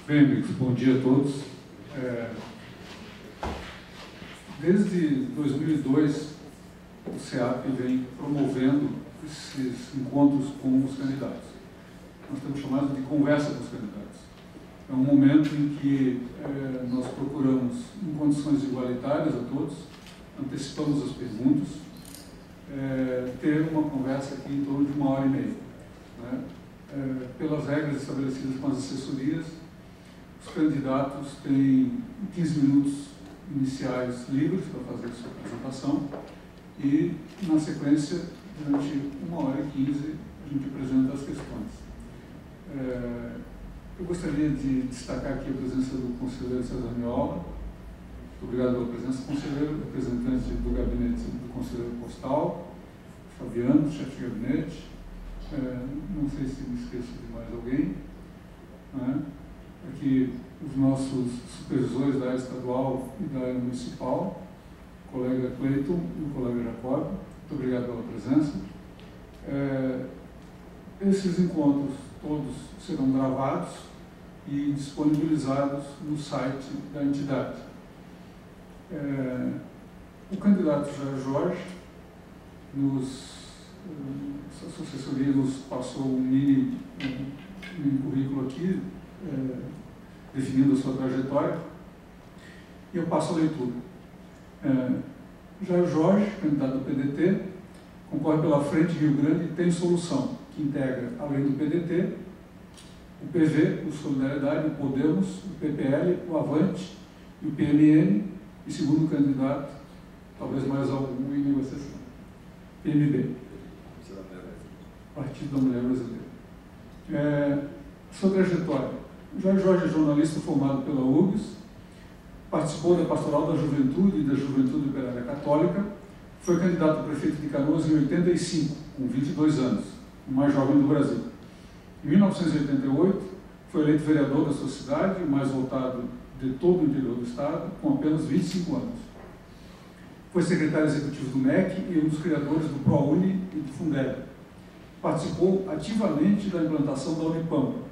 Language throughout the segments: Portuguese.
Bem, amigos, bom dia a todos. Desde 2002, o SEAP vem promovendo esses encontros com os candidatos. Nós temos chamado de conversa com os candidatos. É um momento em que nós procuramos, em condições igualitárias a todos, antecipamos as perguntas, ter uma conversa aqui em torno de 1h30, né? Pelas regras estabelecidas com as assessorias, os candidatos têm 15 minutos iniciais livres para fazer a sua apresentação e, na sequência, durante 1h15, a gente apresenta as questões. Eu gostaria de destacar aqui a presença do conselheiro César Miola. Muito obrigado pela presença, conselheiro, representante do gabinete do conselheiro postal, Fabiano, chefe de gabinete. Não sei se me esqueço de mais alguém, né? Aqui os nossos supervisores da área estadual e da área municipal, o colega Cleiton e o colega Jacob. Muito obrigado pela presença. Esses encontros todos serão gravados e disponibilizados no site da entidade. O candidato Jair Jorge, a assessoria nos passou um mini currículo aqui, definindo a sua trajetória, e eu passo a leitura. Jair Jorge, candidato do PDT, concorre pela Frente Rio Grande Tem Solução, que integra, além do PDT, o PV, o Solidariedade, o Podemos, o PPL, o Avante e o PMN, e segundo candidato, talvez mais algum em negociação, PMB, Partido da Mulher Brasileira. Sua trajetória. Jair Jorge é jornalista formado pela URGS, participou da Pastoral da Juventude e da Juventude Operária Católica, foi candidato a prefeito de Canoas em 85, com 22 anos, o mais jovem do Brasil. Em 1988, foi eleito vereador da sua cidade, o mais votado de todo o interior do estado, com apenas 25 anos. Foi secretário executivo do MEC e um dos criadores do ProUni e do Fundeb. Participou ativamente da implantação da Unipampa,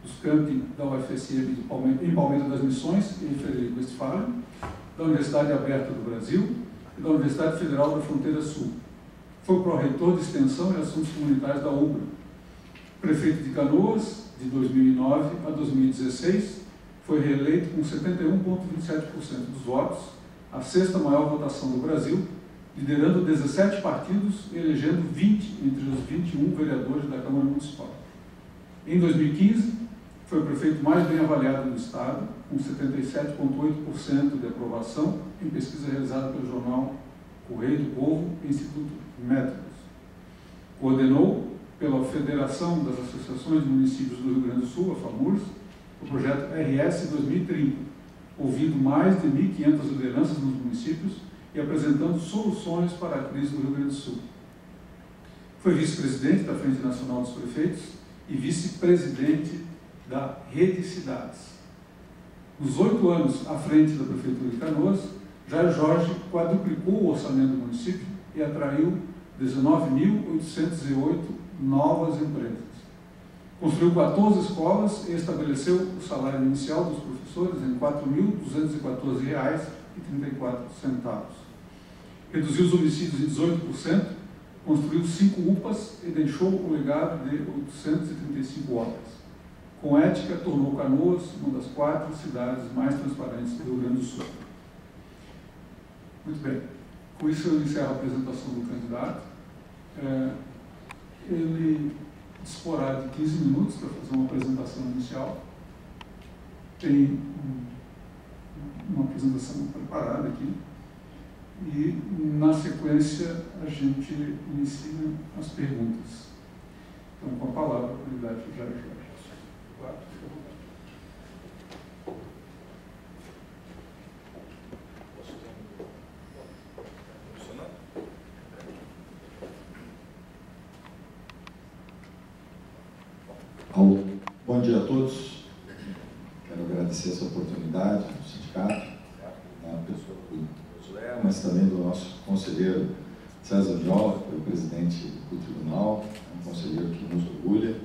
dos campi da UFSM em Palmeiras das Missões e em Frederico Westphalen, da Universidade Aberta do Brasil e da Universidade Federal da Fronteira Sul. Foi pró-reitor de Extensão e Assuntos Comunitários da UBRA. Prefeito de Canoas, de 2009 a 2016, foi reeleito com 71,27% dos votos, a sexta maior votação do Brasil, liderando 17 partidos e elegendo 20 entre os 21 vereadores da Câmara Municipal. Em 2015, foi o prefeito mais bem avaliado do Estado, com 77,8% de aprovação, em pesquisa realizada pelo jornal Correio do Povo e Instituto Métricos. Coordenou, pela Federação das Associações de Municípios do Rio Grande do Sul, a FAMURS, o projeto RS 2030, ouvindo mais de 1.500 lideranças nos municípios e apresentando soluções para a crise do Rio Grande do Sul. Foi vice-presidente da Frente Nacional dos Prefeitos e vice-presidente da Rede Cidades. Nos 8 anos à frente da Prefeitura de Canoas, Jair Jorge quadruplicou o orçamento do município e atraiu 19.808 novas empresas. Construiu 14 escolas e estabeleceu o salário inicial dos professores em R$ 4.214,34. Reduziu os homicídios em 18%, construiu 5 UPAs e deixou o legado de 835 obras. Com ética, tornou Canoas uma das 4 cidades mais transparentes do Rio Grande do Sul. Muito bem. Com isso, eu encerro a apresentação do candidato. Ele disporá de 15 minutos para fazer uma apresentação inicial. Tem uma apresentação preparada aqui. E, na sequência, a gente inicia as perguntas. Então, com a palavra, o candidato Jair Jorge. Claro, fica à vontade. Bom dia a todos. Quero agradecer essa oportunidade do sindicato, da pessoa do Josué, mas também do nosso conselheiro César Miola, que é o presidente do tribunal, um conselheiro que nos orgulha,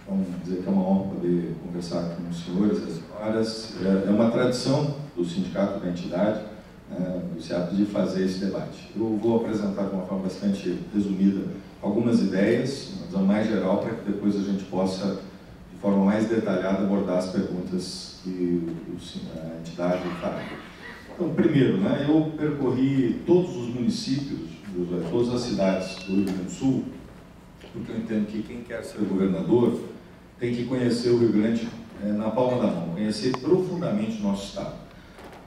Então, dizer que é uma honra poder conversar com os senhores e as senhoras. É uma tradição do sindicato da entidade, do SEAP, de fazer esse debate. Eu vou apresentar de uma forma bastante resumida algumas ideias, uma visão mais geral, para que depois a gente possa, de forma mais detalhada, abordar as perguntas que a entidade fará. Então, primeiro, eu percorri todos os municípios, todas as cidades do Rio Grande do Sul, porque eu entendo que quem quer ser governador tem que conhecer o Rio Grande na palma da mão, conhecer profundamente o nosso estado,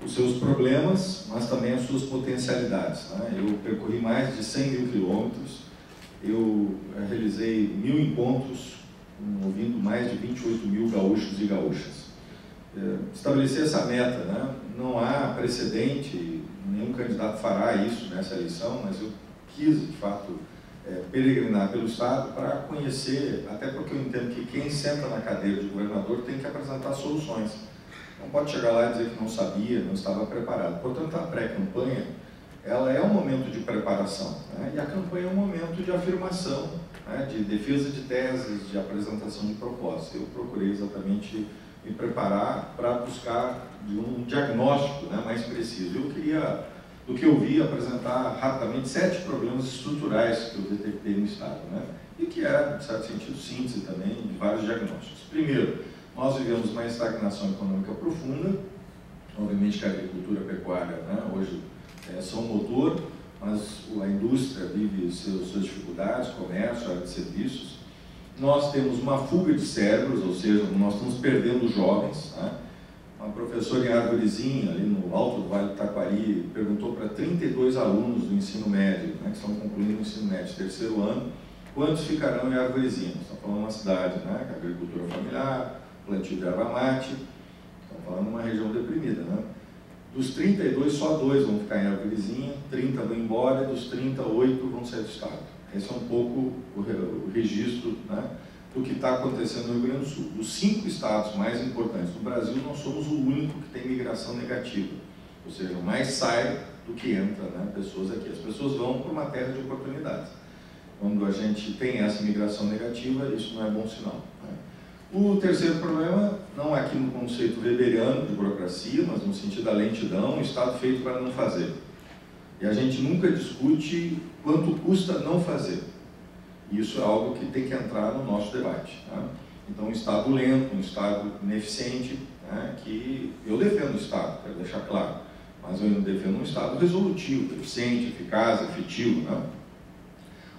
os seus problemas, mas também as suas potencialidades. Eu percorri mais de 100 mil quilômetros, eu realizei 1000 encontros, ouvindo mais de 28 mil gaúchos e gaúchas. Estabelecer essa meta, não há precedente, nenhum candidato fará isso nessa eleição, mas eu quis, de fato, peregrinar pelo Estado para conhecer, até porque eu entendo que quem senta na cadeira de governador tem que apresentar soluções. Não pode chegar lá e dizer que não sabia, não estava preparado. Portanto, a pré-campanha, ela é um momento de preparação, e a campanha é um momento de afirmação, de defesa de teses, de apresentação de propostas. Eu procurei exatamente me preparar para buscar de um diagnóstico mais preciso. Eu queria, do que eu vi, apresentar rapidamente 7 problemas estruturais que eu detectei no Estado, e que é, de certo sentido, síntese também de vários diagnósticos. Primeiro, nós vivemos uma estagnação econômica profunda, obviamente que a agricultura e a pecuária hoje são motor, mas a indústria vive suas dificuldades, comércio, área de serviços. Nós temos uma fuga de cérebros, ou seja, nós estamos perdendo jovens. Uma professora em Arvorezinha, ali no alto do Vale do Taquari, perguntou para 32 alunos do ensino médio, que estão concluindo o ensino médio, terceiro ano, quantos ficarão em Arvorezinha. Estamos falando de uma cidade, que é agricultura familiar, plantio de erva mate, estamos falando de uma região deprimida. Dos 32, só 2 vão ficar em Arvorezinha, 30 vão embora, e dos 38 vão sair do Estado. Esse é um pouco o registro do que está acontecendo no Rio Grande do Sul. Dos 5 estados mais importantes do Brasil, nós somos o único que tem migração negativa, ou seja, mais sai do que entra pessoas aqui. As pessoas vão para uma terra de oportunidades. Quando a gente tem essa migração negativa, isso não é bom sinal. O terceiro problema, não é aqui no conceito weberiano de burocracia, mas no sentido da lentidão, um Estado feito para não fazer. E a gente nunca discute quanto custa não fazer. Isso é algo que tem que entrar no nosso debate. Então, um Estado lento, um Estado ineficiente, que eu defendo o Estado, quero deixar claro, mas eu defendo um Estado resolutivo, eficiente, eficaz, efetivo.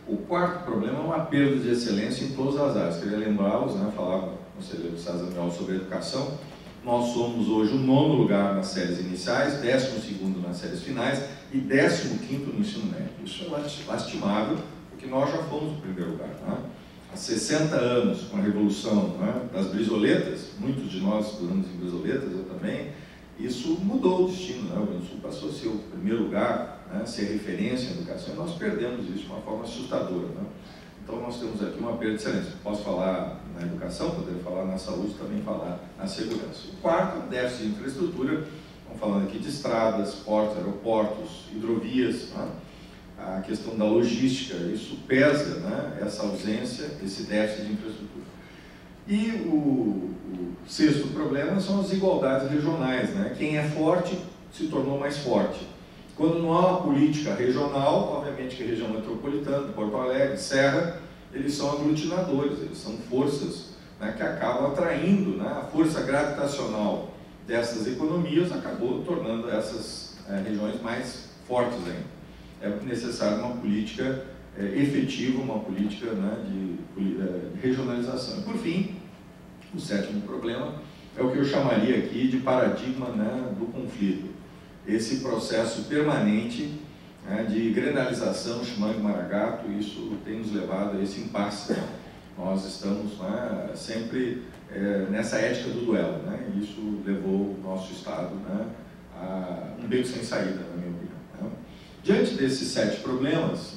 O quarto problema é uma perda de excelência em todas as áreas. Queria lembrá-los, falava o conselheiro César Miol sobre a educação. Nós somos hoje o 9º lugar nas séries iniciais, 12º nas séries finais e 15º no ensino médio. Isso é lastimável, porque nós já fomos o primeiro lugar. Há 60 anos, com a revolução das brisoletas, muitos de nós estudamos em brisoletas, eu também, isso mudou o destino. O Rio Grande do Sul passou a ser o primeiro lugar, ser referência em educação, e nós perdemos isso de uma forma assustadora. Então, nós temos aqui uma perda de excelência. Posso falar na educação, poderia falar na saúde, também falar na segurança. O quarto, déficit de infraestrutura. Estamos falando aqui de estradas, portos, aeroportos, hidrovias, a questão da logística, isso pesa, essa ausência, esse déficit de infraestrutura. E o sexto problema são as desigualdades regionais. Quem é forte se tornou mais forte. Quando não há uma política regional, obviamente que a região metropolitana, Porto Alegre, Serra, eles são aglutinadores, eles são forças que acabam atraindo, a força gravitacional dessas economias acabou tornando essas regiões mais fortes ainda. É necessário uma política efetiva, uma política de regionalização. E, por fim, o sétimo problema é o que eu chamaria aqui de paradigma do conflito. Esse processo permanente de granalização, Chimang-Maragato, isso tem nos levado a esse impasse. Nós estamos sempre nessa ética do duelo, e isso levou o nosso Estado a um beco sem saída, na minha opinião. Diante desses 7 problemas,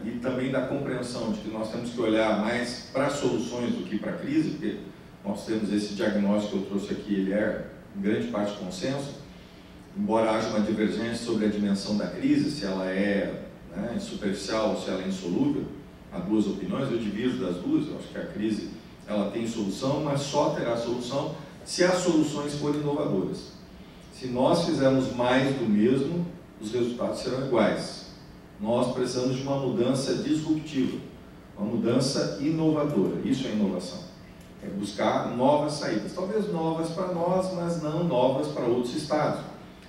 e também da compreensão de que nós temos que olhar mais para soluções do que para a crise, porque nós temos esse diagnóstico que eu trouxe aqui, ele é em grande parte consenso, embora haja uma divergência sobre a dimensão da crise, se ela é superficial ou se ela é insolúvel, há duas opiniões, eu divido das duas. Eu acho que a crise ela tem solução, mas só terá solução se as soluções forem inovadoras. Se nós fizermos mais do mesmo, os resultados serão iguais. Nós precisamos de uma mudança disruptiva, uma mudança inovadora. Isso é inovação. É buscar novas saídas, talvez novas para nós, mas não novas para outros estados,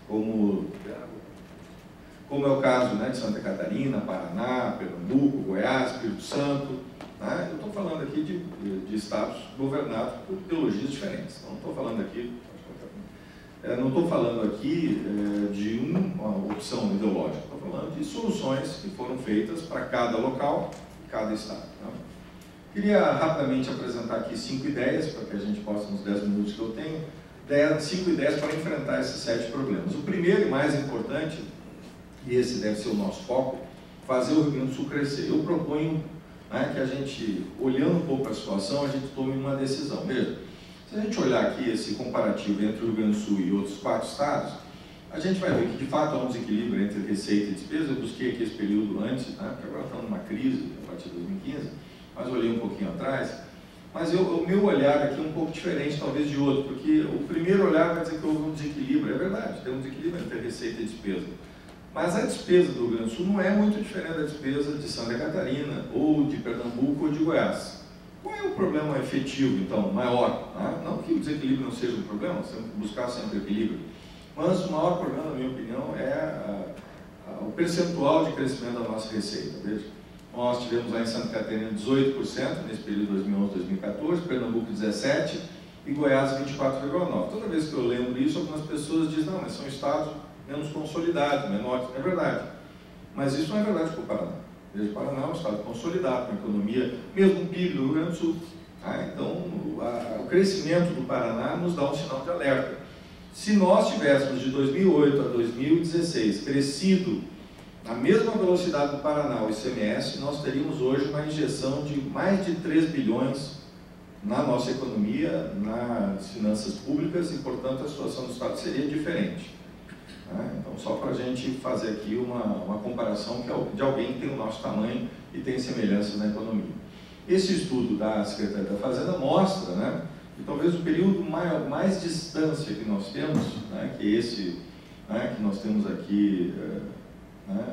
como é o caso, né, de Santa Catarina, Paraná, Pernambuco, Goiás, Espírito Santo. Né? Eu estou falando aqui de estados governados por ideologias diferentes. Não estou falando aqui de uma opção ideológica. Estou falando de soluções que foram feitas para cada local, cada estado. Né? Queria rapidamente apresentar aqui 5 ideias, para que a gente possa, nos 10 minutos que eu tenho, 5 ideias para enfrentar esses 7 problemas. O primeiro e mais importante, e esse deve ser o nosso foco, fazer o Rio Grande do Sul crescer. Eu proponho, né, que a gente, olhando um pouco a situação, a gente tome uma decisão. Veja, se a gente olhar aqui esse comparativo entre o Rio Grande do Sul e outros 4 estados, a gente vai ver que de fato há um desequilíbrio entre receita e despesa. Eu busquei aqui esse período antes, né, porque agora estamos numa crise a partir de 2015, mas olhei um pouquinho atrás. Mas o meu olhar aqui é um pouco diferente, talvez, de outro, porque o primeiro olhar vai dizer que houve um desequilíbrio. É verdade, tem um desequilíbrio entre receita e despesa. Mas a despesa do Rio Grande do Sul não é muito diferente da despesa de Santa Catarina, ou de Pernambuco, ou de Goiás. Qual é o problema efetivo, então, maior? Né? Não que o desequilíbrio não seja um problema, nós temos que buscar sempre equilíbrio. Mas o maior problema, na minha opinião, é o percentual de crescimento da nossa receita. Veja, nós tivemos lá em Santa Catarina 18% nesse período 2011-2014, Pernambuco 17% e Goiás 24,9%. Toda vez que eu lembro isso, algumas pessoas dizem, não, mas são estados menos consolidados, menores. É verdade. Mas isso não é verdade para o Paraná. Veja, o Paraná é um estado consolidado, com a economia, mesmo o PIB do Rio Grande do Sul. Então, o crescimento do Paraná nos dá um sinal de alerta. Se nós tivéssemos de 2008 a 2016 crescido na mesma velocidade do Paraná, o ICMS, nós teríamos hoje uma injeção de mais de 3 bilhões na nossa economia, nas finanças públicas, e, portanto, a situação do Estado seria diferente. Então, só para a gente fazer aqui uma comparação de alguém que tem o nosso tamanho e tem semelhanças na economia. Esse estudo da Secretaria da Fazenda mostra, né, que talvez o período mais distância que nós temos, né, que esse, né, que nós temos aqui,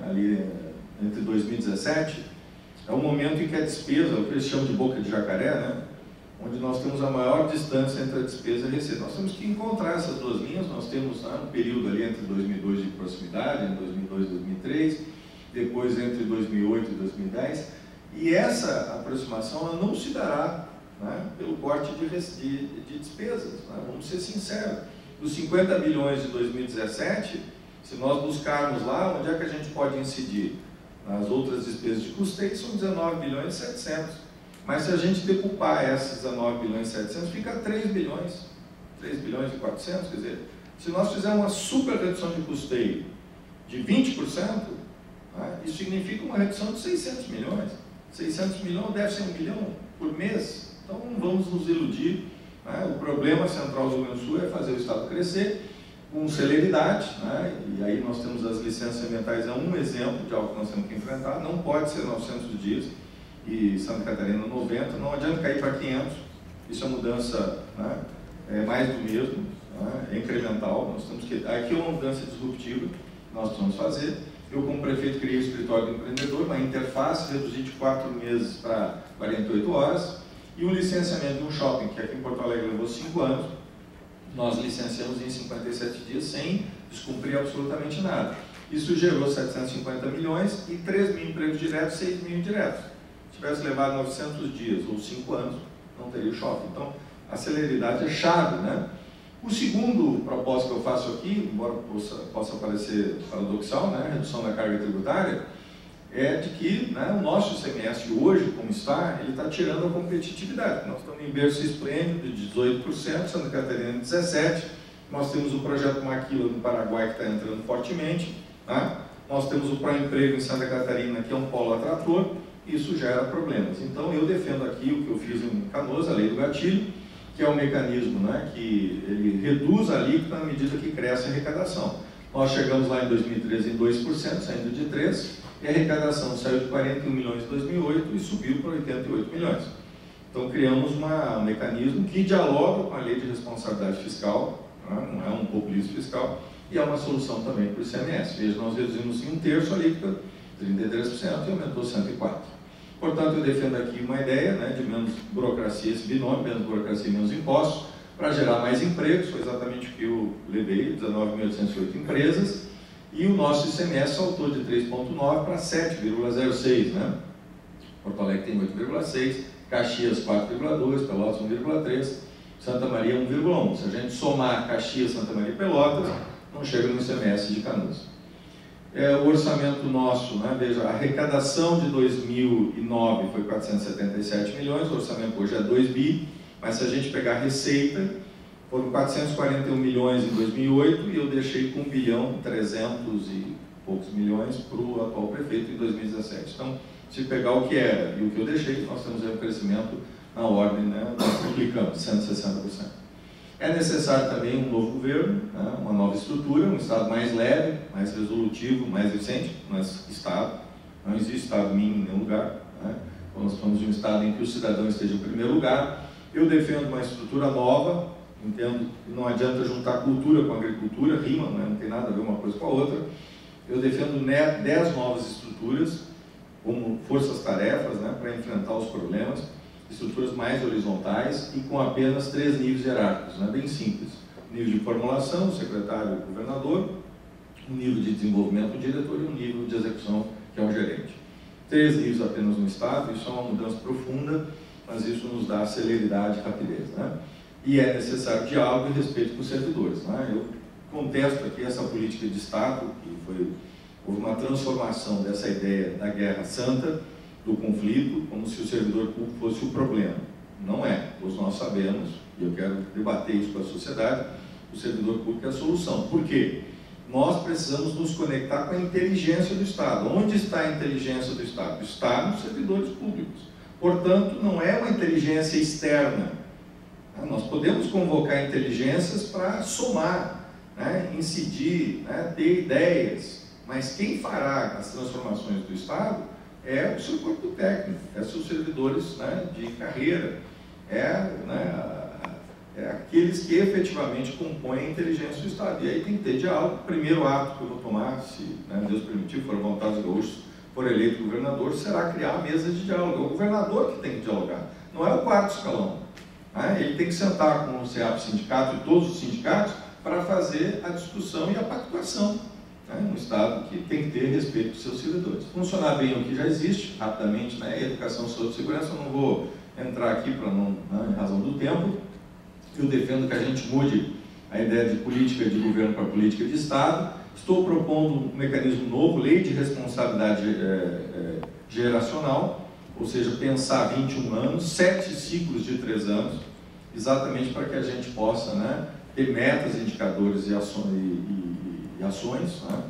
ali entre 2017, é o momento em que a despesa, o que eles chamam de boca de jacaré, né, onde nós temos a maior distância entre a despesa e a receita. Nós temos que encontrar essas duas linhas. Nós temos, um período ali entre 2002 de proximidade, entre 2002 e 2003, depois entre 2008 e 2010, e essa aproximação ela não se dará, né, pelo corte de despesas. Né? Vamos ser sinceros, dos 50 bilhões de 2017, se nós buscarmos lá, onde é que a gente pode incidir? Nas outras despesas de custeio, são 19 bilhões e 700. Mas se a gente decupar esses 19 bilhões e 700, fica 3 bilhões e 400, quer dizer, se nós fizermos uma super redução de custeio de 20%, né, isso significa uma redução de 600 milhões. 600 milhões deve ser 1 bilhão por mês. Então não vamos nos iludir. Né? O problema central do Rio Grande do Sul é fazer o Estado crescer com celeridade, né? E aí nós temos as licenças ambientais, é um exemplo de algo que nós temos que enfrentar. Não pode ser 900 dias e Santa Catarina 90, não adianta cair para 500, isso é mudança, né, é mais do mesmo, né, é incremental. Nós temos que, aqui é uma mudança disruptiva, nós precisamos fazer. Eu, como prefeito, criei o escritório do empreendedor, uma interface, reduzi de 4 meses para 48 horas, e um licenciamento de um shopping, que aqui em Porto Alegre levou 5 anos, nós licenciamos em 57 dias sem descumprir absolutamente nada. Isso gerou 750 milhões e 3 mil empregos diretos, 6 mil indiretos. Se tivesse levado 900 dias ou 5 anos, não teria o shopping. Então, a celeridade é chave, né? O segundo propósito que eu faço aqui, embora possa parecer paradoxal, né, a redução da carga tributária, é de que, né, o nosso ICMS hoje, como está, ele está tirando a competitividade. Nós estamos em berço esplêndido de 18%, Santa Catarina 17%, nós temos o projeto Maquila no Paraguai que está entrando fortemente, tá? Nós temos o Proemprego em Santa Catarina, que é um polo atrator, isso gera problemas. Então, eu defendo aqui o que eu fiz em Canoas, a lei do gatilho, que é um mecanismo, né, que ele reduz a alíquota na medida que cresce a arrecadação. Nós chegamos lá em 2013 em 2%, saindo de 3%, e a arrecadação saiu de 41 milhões em 2008 e subiu para 88 milhões. Então, criamos um mecanismo que dialoga com a lei de responsabilidade fiscal, não é um populismo fiscal, e é uma solução também para o ICMS. Veja, nós reduzimos em 1/3 a alíquota, 33%, e aumentou 104%. Portanto, eu defendo aqui uma ideia, né, de menos burocracia, esse binômio, menos burocracia e menos impostos, para gerar mais empregos. Foi exatamente o que eu levei, 19.808 empresas, e o nosso ICMS saltou de 3,9 para 7,06, né? Porto Alegre tem 8,6, Caxias 4,2, Pelotas 1,3, Santa Maria 1,1. Se a gente somar Caxias, Santa Maria e Pelotas, não chega no ICMS de Canoas. O orçamento nosso, né, veja, a arrecadação de 2009 foi 477 milhões, o orçamento hoje é 2 bi, mas se a gente pegar a receita, foram 441 milhões em 2008 e eu deixei com 1 bilhão 300 e poucos milhões para o atual prefeito em 2017. Então, se pegar o que era e o que eu deixei, nós temos um crescimento na ordem, né, nós duplicamos, 160%. É necessário também um novo governo, né, uma nova estrutura, um Estado mais leve, mais resolutivo, mais eficiente. Nosso Estado, não existe Estado mínimo em nenhum lugar, né? Então, nós somos um Estado em que o cidadão esteja em primeiro lugar. Eu defendo uma estrutura nova, entendo que não adianta juntar cultura com agricultura, rima, né? Não tem nada a ver uma coisa com a outra. Eu defendo 10 novas estruturas, como forças-tarefas, né, para enfrentar os problemas, estruturas mais horizontais e com apenas 3 níveis hierárquicos, né, bem simples. O nível de formulação, o secretário e o governador, um nível de desenvolvimento, o diretor, e um nível de execução, que é o gerente. 3 níveis apenas no Estado, isso é uma mudança profunda, mas isso nos dá celeridade e rapidez, né? E é necessário diálogo e respeito com os servidores, né? Eu contesto aqui essa política de Estado, que houve uma transformação dessa ideia da guerra santa, do conflito, como se o servidor público fosse o problema. Não é, pois nós sabemos, e eu quero debater isso com a sociedade, o servidor público é a solução. Por quê? Nós precisamos nos conectar com a inteligência do Estado. Onde está a inteligência do Estado? Está nos servidores públicos. Portanto, não é uma inteligência externa. Nós podemos convocar inteligências para somar, né, incidir, né, ter ideias, mas quem fará as transformações do Estado é o seu corpo técnico, é seus servidores, né, de carreira, aqueles que efetivamente compõem a inteligência do Estado. E aí tem que ter diálogo. O primeiro ato que eu vou tomar, se, né, Deus permitir, for a vontade dos gaúchos, for eleito governador, será criar a mesa de diálogo. É o governador que tem que dialogar, não é o quarto escalão. Né? Ele tem que sentar com o CEAP sindicato e todos os sindicatos para fazer a discussão e a pactuação. Um Estado que tem que ter respeito dos seus servidores. Funcionar bem o que já existe, rapidamente, né? Educação, saúde e segurança, eu não vou entrar aqui para não, né, em razão do tempo. Eu defendo que a gente mude a ideia de política de governo para política de Estado. Estou propondo um mecanismo novo, lei de responsabilidade geracional, ou seja, pensar 21 anos, 7 ciclos de 3 anos, exatamente para que a gente possa, né, ter metas, indicadores e ações, né,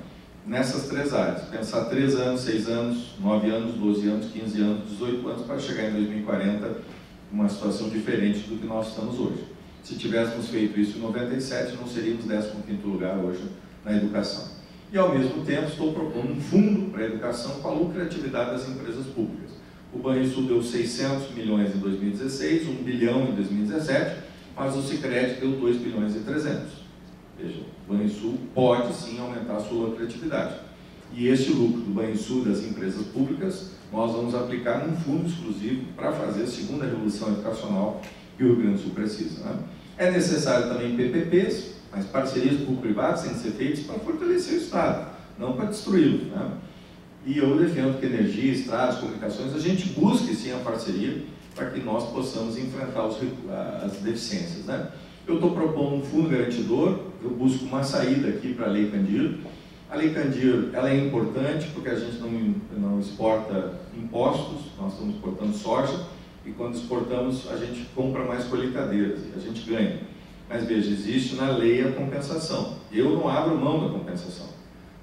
nessas 3 áreas. Pensar 3 anos, 6 anos, 9 anos, 12 anos, 15 anos, 18 anos, para chegar em 2040 uma situação diferente do que nós estamos hoje. Se tivéssemos feito isso em 97, não seríamos 15º lugar hoje na educação. E, ao mesmo tempo, estou propondo um fundo para a educação com a lucratividade das empresas públicas. O Banrisul deu 600 milhões em 2016, 1 bilhão em 2017, mas o Sicredi deu 2 bilhões e 300. Veja, o Banrisul pode sim aumentar a sua lucratividade. E este lucro do Banrisul das empresas públicas, nós vamos aplicar num fundo exclusivo para fazer a segunda revolução educacional que o Rio Grande do Sul precisa, né? É necessário também PPPs, mas parcerias público-privadas têm que ser feitas para fortalecer o Estado, não para destruí-lo, né? E eu defendo que energia, estradas, comunicações, a gente busque sim a parceria para que nós possamos enfrentar as deficiências, né? Eu estou propondo um fundo garantidor, eu busco uma saída aqui para a Lei Candir. A Lei Candir, ela é importante porque a gente não exporta impostos, nós estamos exportando soja, e quando exportamos a gente compra mais colheitadeiras, e a gente ganha. Mas veja, existe na lei a compensação. Eu não abro mão da compensação.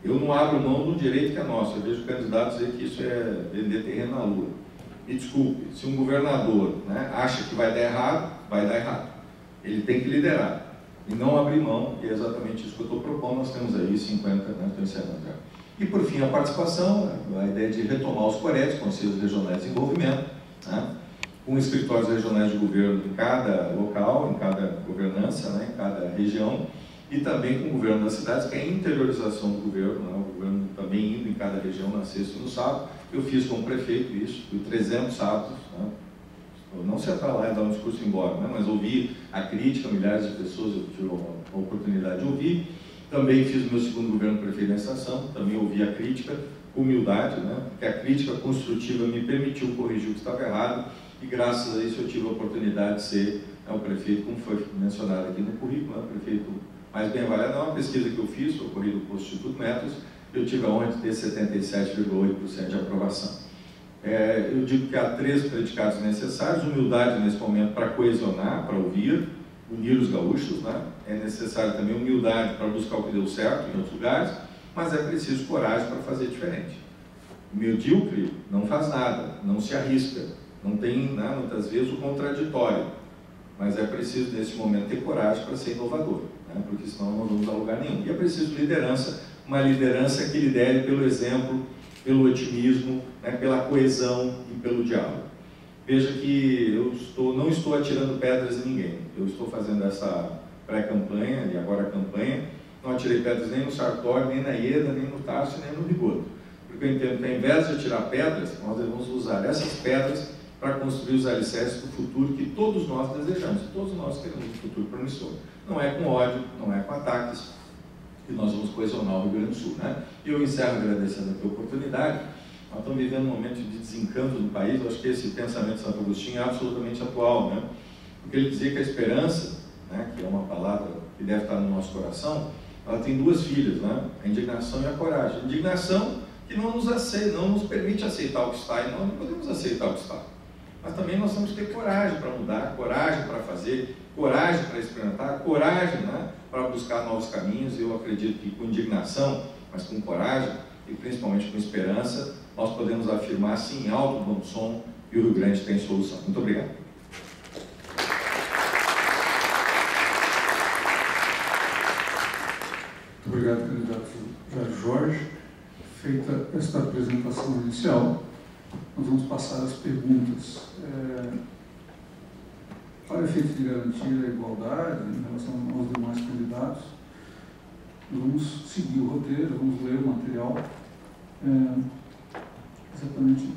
Eu não abro mão do direito que é nosso. Eu vejo candidatos dizer que isso é vender terreno na lua. Me desculpe, se um governador, né, acha que vai dar errado, vai dar errado. Ele tem que liderar e não abrir mão, e é exatamente isso que eu estou propondo. Nós temos aí 50, né, estou encerrando já. E por fim, a participação, a ideia de retomar os COREDs, Conselhos Regionais de Desenvolvimento, né? com escritórios regionais de governo em cada local, em cada governança, né, em cada região, e também com o governo das cidades, que é a interiorização do governo, né, o governo também indo em cada região na sexta e no sábado. Eu fiz como prefeito isso, fui 300 sábados, né, eu não sentar lá e dar um discurso e ir embora, né, mas ouvi a crítica, milhares de pessoas eu tive a oportunidade de ouvir. Também fiz o meu segundo governo prefeito na estação, também ouvi a crítica, humildade, né, porque a crítica construtiva me permitiu corrigir o que estava errado, e graças a isso eu tive a oportunidade de ser o prefeito, como foi mencionado aqui no currículo, o prefeito mais bem avaliado. É uma pesquisa que eu fiz, ocorrida do Instituto Metros, eu tive a honra de ter 77,8% de aprovação. Eu digo que há 3 predicados necessários: humildade nesse momento para coesionar, para ouvir, unir os gaúchos, né? É necessário também humildade para buscar o que deu certo em outros lugares, mas é preciso coragem para fazer diferente. O medíocre não faz nada, não se arrisca, não tem, né, muitas vezes, o contraditório, mas é preciso nesse momento ter coragem para ser inovador, né? Porque senão não vamos a lugar nenhum. E é preciso liderança, uma liderança que lidere pelo exemplo, pelo otimismo, né, pela coesão e pelo diálogo. Veja que eu não estou atirando pedras em ninguém, eu estou fazendo essa pré-campanha e agora a campanha, não atirei pedras nem no Sartori, nem na Ieda, nem no Tarso, nem no Rigoto, porque eu entendo que ao invés de atirar pedras, nós devemos usar essas pedras para construir os alicerces do futuro que todos nós desejamos, todos nós queremos um futuro promissor. Não é com ódio, não é com ataques, que nós vamos coesionar o Rio Grande do Sul, né? E eu encerro agradecendo aqui a oportunidade. Nós estamos vivendo um momento de desencanto no país. Eu acho que esse pensamento de Santo Agostinho é absolutamente atual, né? Porque ele dizia que a esperança, né, que é uma palavra que deve estar no nosso coração, ela tem 2 filhas, né? A indignação e a coragem. A indignação que não nos permite aceitar o que está, e nós não podemos aceitar o que está. Mas também nós temos que ter coragem para mudar, coragem para fazer, coragem para experimentar, coragem, né, para buscar novos caminhos. Eu acredito que com indignação, mas com coragem e principalmente com esperança, nós podemos afirmar sim, em alto bom som, que o Rio Grande tem solução. Muito obrigado. Muito obrigado, candidato Jorge. Feita esta apresentação inicial, nós vamos passar às perguntas. Para efeito de garantir a igualdade em relação aos demais candidatos, vamos seguir o roteiro, vamos ler o material, exatamente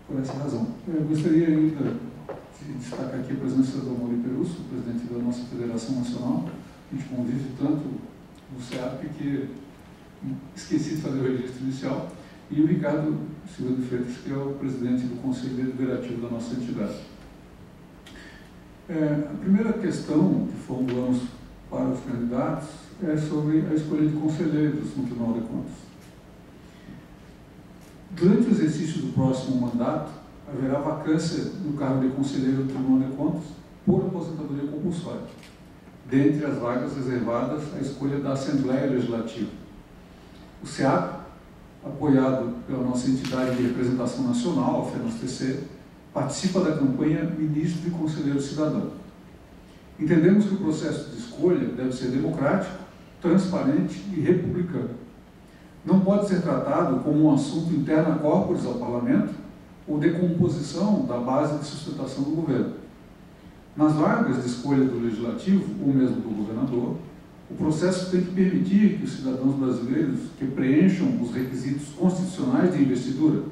por essa razão. Eu gostaria ainda de destacar aqui a presença do Amaury Perusso, presidente da nossa Federação Nacional. A gente convive tanto no SEAP que esqueci de fazer o registro inicial, e o Ricardo Silva de Freitas, que é o presidente do Conselho Deliberativo da nossa entidade. A primeira questão que formulamos para os candidatos é sobre a escolha de conselheiros no Tribunal de Contas. Durante o exercício do próximo mandato, haverá vacância no cargo de conselheiro do Tribunal de Contas por aposentadoria compulsória, dentre as vagas reservadas à escolha da Assembleia Legislativa. O SEAP, apoiado pela nossa entidade de representação nacional, a FENAS-TC, participa da campanha Ministro e Conselheiro Cidadão. Entendemos que o processo de escolha deve ser democrático, transparente e republicano. Não pode ser tratado como um assunto interna corporis ao Parlamento ou de composição da base de sustentação do governo. Nas vagas de escolha do Legislativo, ou mesmo do governador, o processo tem que permitir que os cidadãos brasileiros que preencham os requisitos constitucionais de investidura,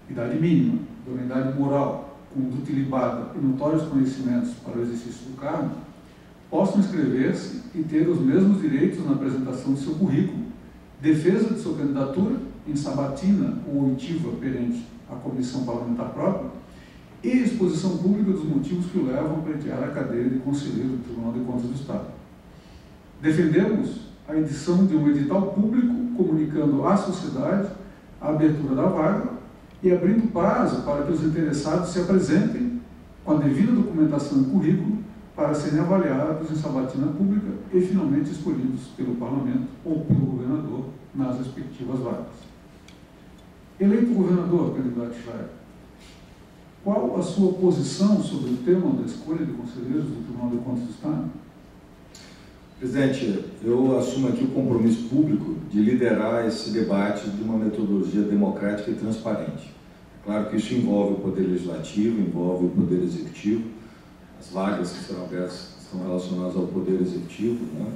idade mínima, idoneidade moral, conduta ilibada e notórios conhecimentos para o exercício do cargo, possam inscrever-se e ter os mesmos direitos na apresentação de seu currículo, defesa de sua candidatura em sabatina ou oitiva perante a comissão parlamentar própria e exposição pública dos motivos que o levam a pleitear a cadeira de conselheiro do Tribunal de Contas do Estado. Defendemos a edição de um edital público comunicando à sociedade a abertura da vaga e abrindo prazo para que os interessados se apresentem com a devida documentação e currículo para serem avaliados em sabatina pública e finalmente escolhidos pelo Parlamento ou pelo governador nas respectivas vagas. Eleito governador, candidato Jair, qual a sua posição sobre o tema da escolha de conselheiros do Tribunal de Contas do Estado? Presidente, eu assumo aqui o compromisso público de liderar esse debate de uma metodologia democrática e transparente. Claro que isso envolve o Poder Legislativo, envolve o Poder Executivo. As vagas que serão abertas estão relacionadas ao Poder Executivo, né?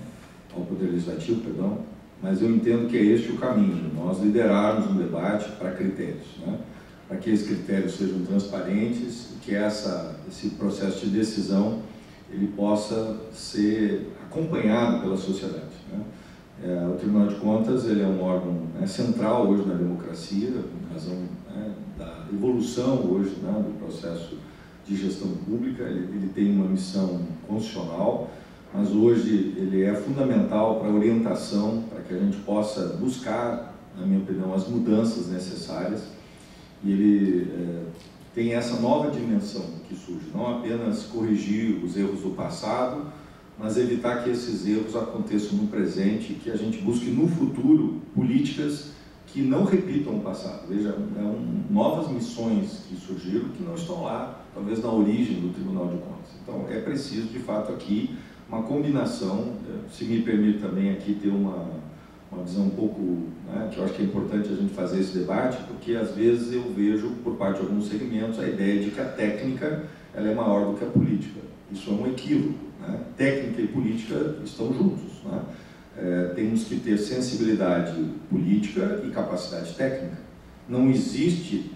Ao Poder Legislativo, perdão. Mas eu entendo que é este o caminho, nós liderarmos um debate para critérios, né? Para que esses critérios sejam transparentes e que esse processo de decisão ele possa ser acompanhado pela sociedade, né? O Tribunal de Contas ele é um órgão, né, central hoje na democracia, em razão, né, da evolução hoje, né, do processo de gestão pública. Ele tem uma missão constitucional, mas hoje ele é fundamental para a orientação, para que a gente possa buscar, na minha opinião, as mudanças necessárias. E ele tem essa nova dimensão que surge, não apenas corrigir os erros do passado, mas evitar que esses erros aconteçam no presente e que a gente busque no futuro políticas que não repitam o passado. Veja, novas missões que surgiram que não estão lá, talvez na origem do Tribunal de Contas. Então é preciso, de fato, aqui uma combinação, se me permite também aqui ter uma visão um pouco, né, que eu acho que é importante a gente fazer esse debate, porque às vezes eu vejo por parte de alguns segmentos a ideia de que a técnica ela é maior do que a política. Isso é um equívoco, né? Técnica e política estão juntos, né? Temos que ter sensibilidade política e capacidade técnica. Não existe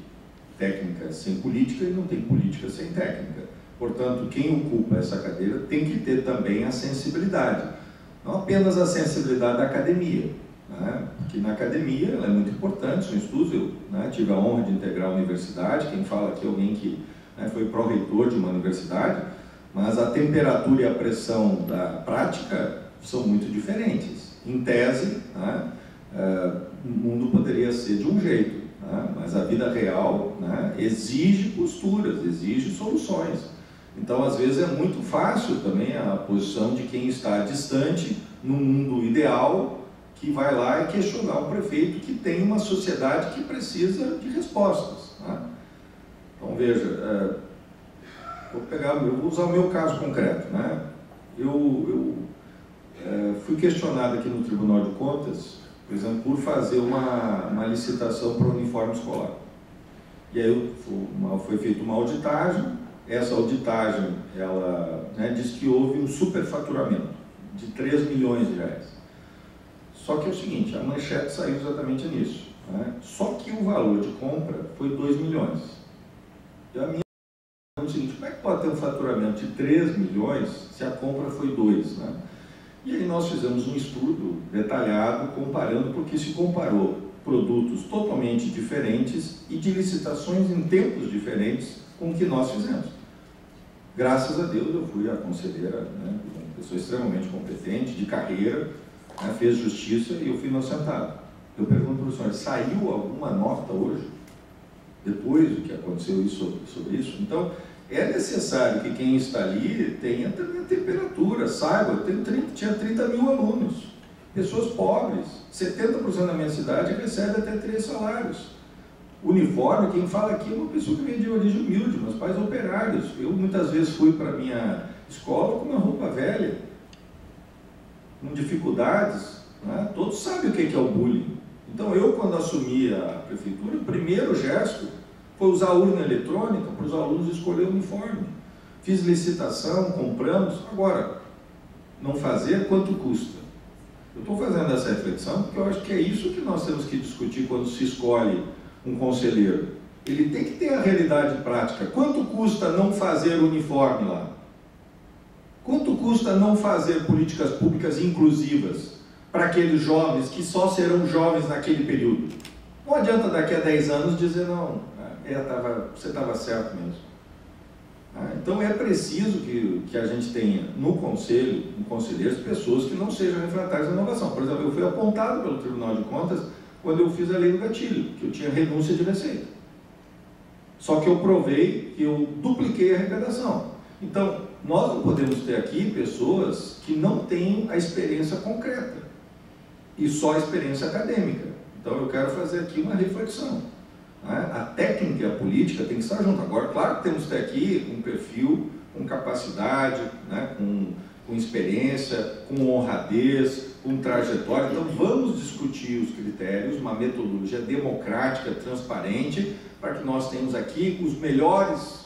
técnica sem política e não tem política sem técnica. Portanto, quem ocupa essa cadeira tem que ter também a sensibilidade. Não apenas a sensibilidade da academia, né? Porque na academia ela é muito importante, são estudos, eu, né, tive a honra de integrar a universidade, quem fala aqui é alguém que, né, foi pró-reitor de uma universidade, mas a temperatura e a pressão da prática são muito diferentes. Em tese, né, o mundo poderia ser de um jeito, né, mas a vida real, né, exige posturas, exige soluções. Então, às vezes, é muito fácil também a posição de quem está distante, no mundo ideal, que vai lá e questionar um prefeito que tem uma sociedade que precisa de respostas, né? Então, veja, eu vou usar o meu caso concreto, né? Eu fui questionado aqui no Tribunal de Contas, por exemplo, por fazer uma licitação para o uniforme escolar. E aí foi feita uma auditagem. Essa auditagem, ela, né, diz que houve um superfaturamento de 3 milhões de reais. Só que é o seguinte, a manchete saiu exatamente nisso, né? Só que o valor de compra foi 2 milhões. E a minha é o seguinte, como é que pode ter um faturamento de 3 milhões se a compra foi 2, né? E aí nós fizemos um estudo detalhado, comparando, porque se comparou produtos totalmente diferentes e de licitações em tempos diferentes com o que nós fizemos. Graças a Deus eu fui a conselheira, né, uma pessoa extremamente competente, de carreira, né, fez justiça e eu fui inocentado. Eu pergunto para o senhor, saiu alguma nota hoje, depois do que aconteceu sobre isso? Então, é necessário que quem está ali tenha também a temperatura, saiba, tinha 30 mil alunos, pessoas pobres, 70% da minha cidade recebe até 3 salários. Uniforme, quem fala aqui é uma pessoa que vem de origem humilde, meus pais operários. Eu muitas vezes fui para a minha escola com uma roupa velha, com dificuldades, né? Todos sabem o que é o bullying. Então eu, quando assumi a prefeitura, o primeiro gesto foi usar a urna eletrônica para os alunos escolher o uniforme. Fiz licitação, compramos. Agora, não fazer, quanto custa? Eu estou fazendo essa reflexão porque eu acho que é isso que nós temos que discutir quando se escolhe um conselheiro. Ele tem que ter a realidade prática. Quanto custa não fazer uniforme lá? Quanto custa não fazer políticas públicas inclusivas para aqueles jovens que só serão jovens naquele período? Não adianta daqui a 10 anos dizer, não, você estava certo mesmo. Então é preciso que a gente tenha no conselho, em conselheiros, pessoas que não sejam refratárias à inovação. Por exemplo, eu fui apontado pelo Tribunal de Contas quando eu fiz a lei do gatilho, que eu tinha renúncia de receita. Só que eu provei que eu dupliquei a arrecadação. Então, nós não podemos ter aqui pessoas que não têm a experiência concreta e só a experiência acadêmica. Então, eu quero fazer aqui uma reflexão, né? A técnica e a política tem que estar junto. Agora, claro que temos que ter aqui um perfil com capacidade, né? com experiência, com honradez, com trajetória. Então, vamos discutir os critérios, uma metodologia democrática, transparente, para que nós tenhamos aqui os melhores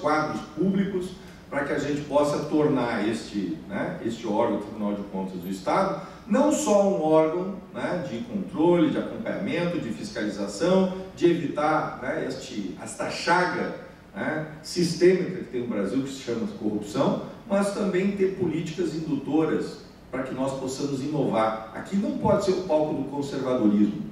quadros públicos, para que a gente possa tornar este órgão, o Tribunal de Contas do Estado, não só um órgão de controle, de acompanhamento, de fiscalização, de evitar esta chaga sistêmica que tem no Brasil, que se chama corrupção, mas também ter políticas indutoras para que nós possamos inovar. Aqui não pode ser o palco do conservadorismo,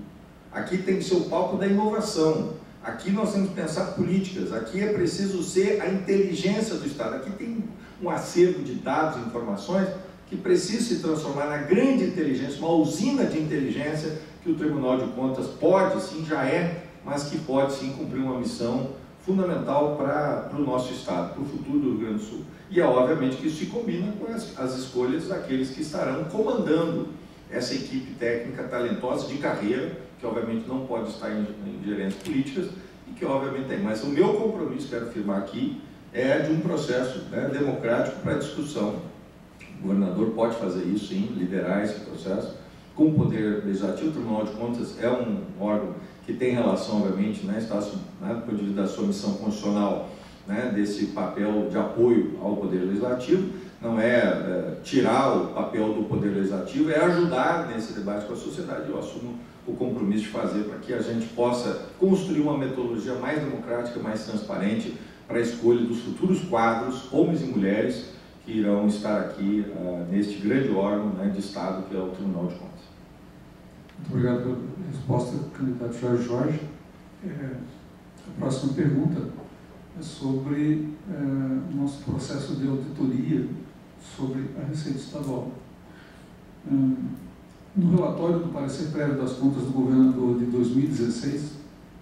aqui tem que ser o palco da inovação. Aqui nós temos que pensar políticas, aqui é preciso ser a inteligência do Estado. Aqui tem um acervo de dados e informações que precisa se transformar na grande inteligência, uma usina de inteligência que o Tribunal de Contas pode, sim, já é, mas que pode, sim, cumprir uma missão fundamental para o nosso Estado, para o futuro do Rio Grande do Sul. E é obviamente que isso se combina com as escolhas daqueles que estarão comandando essa equipe técnica talentosa de carreira, que obviamente não pode estar em gerências políticas e que obviamente tem. Mas o meu compromisso, quero afirmar aqui, é de um processo democrático para discussão. O governador pode fazer isso, sim, liderar esse processo com o Poder Legislativo. O Tribunal de Contas é um órgão que tem relação, obviamente, está do ponto de vista da sua missão constitucional, desse papel de apoio ao Poder Legislativo. Não é tirar o papel do Poder Legislativo, é ajudar nesse debate com a sociedade. Eu assumo o compromisso de fazer para que a gente possa construir uma metodologia mais democrática, mais transparente para a escolha dos futuros quadros, homens e mulheres, que irão estar aqui neste grande órgão de Estado que é o Tribunal de Contas. Muito obrigado pela resposta, candidato Jorge. A próxima pergunta é sobre o nosso processo de auditoria sobre a Receita Estadual. No relatório do parecer prévio das contas do governador de 2016,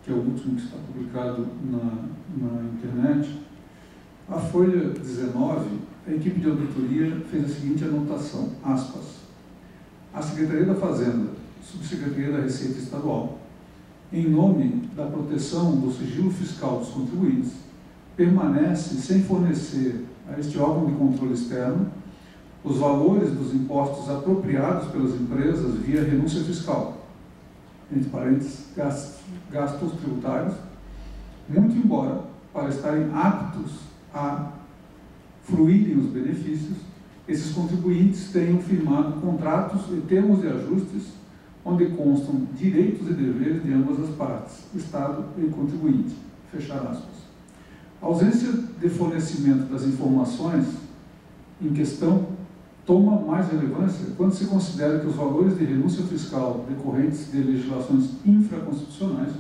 que é o último que está publicado na internet, a folha 19, a equipe de auditoria fez a seguinte anotação, aspas, a Secretaria da Fazenda, Subsecretaria da Receita Estadual, em nome da proteção do sigilo fiscal dos contribuintes, permanece sem fornecer a este órgão de controle externo os valores dos impostos apropriados pelas empresas via renúncia fiscal, entre parênteses, gastos tributários, muito embora, para estarem aptos a fruírem os benefícios, esses contribuintes tenham firmado contratos e termos de ajustes onde constam direitos e deveres de ambas as partes, Estado e contribuinte, fechar aspas. A ausência de fornecimento das informações em questão toma mais relevância quando se considera que os valores de renúncia fiscal decorrentes de legislações infraconstitucionais,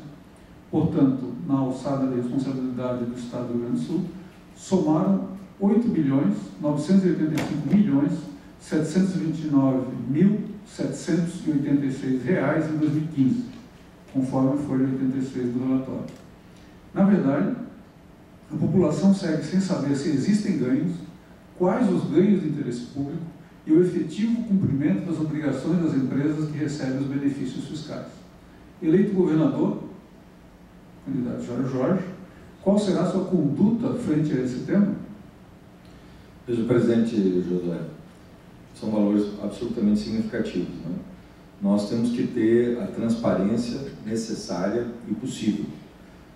portanto, na alçada de responsabilidade do Estado do Rio Grande do Sul, somaram R$ 8.929.729.786 em 2015, conforme a folha 86 do relatório. Na verdade, a população segue sem saber se existem ganhos, quais os ganhos de interesse público e o efetivo cumprimento das obrigações das empresas que recebem os benefícios fiscais. Eleito governador, candidato Jorge, qual será a sua conduta frente a esse tema? Veja, presidente Josué, são valores absolutamente significativos. Nós temos que ter a transparência necessária e possível.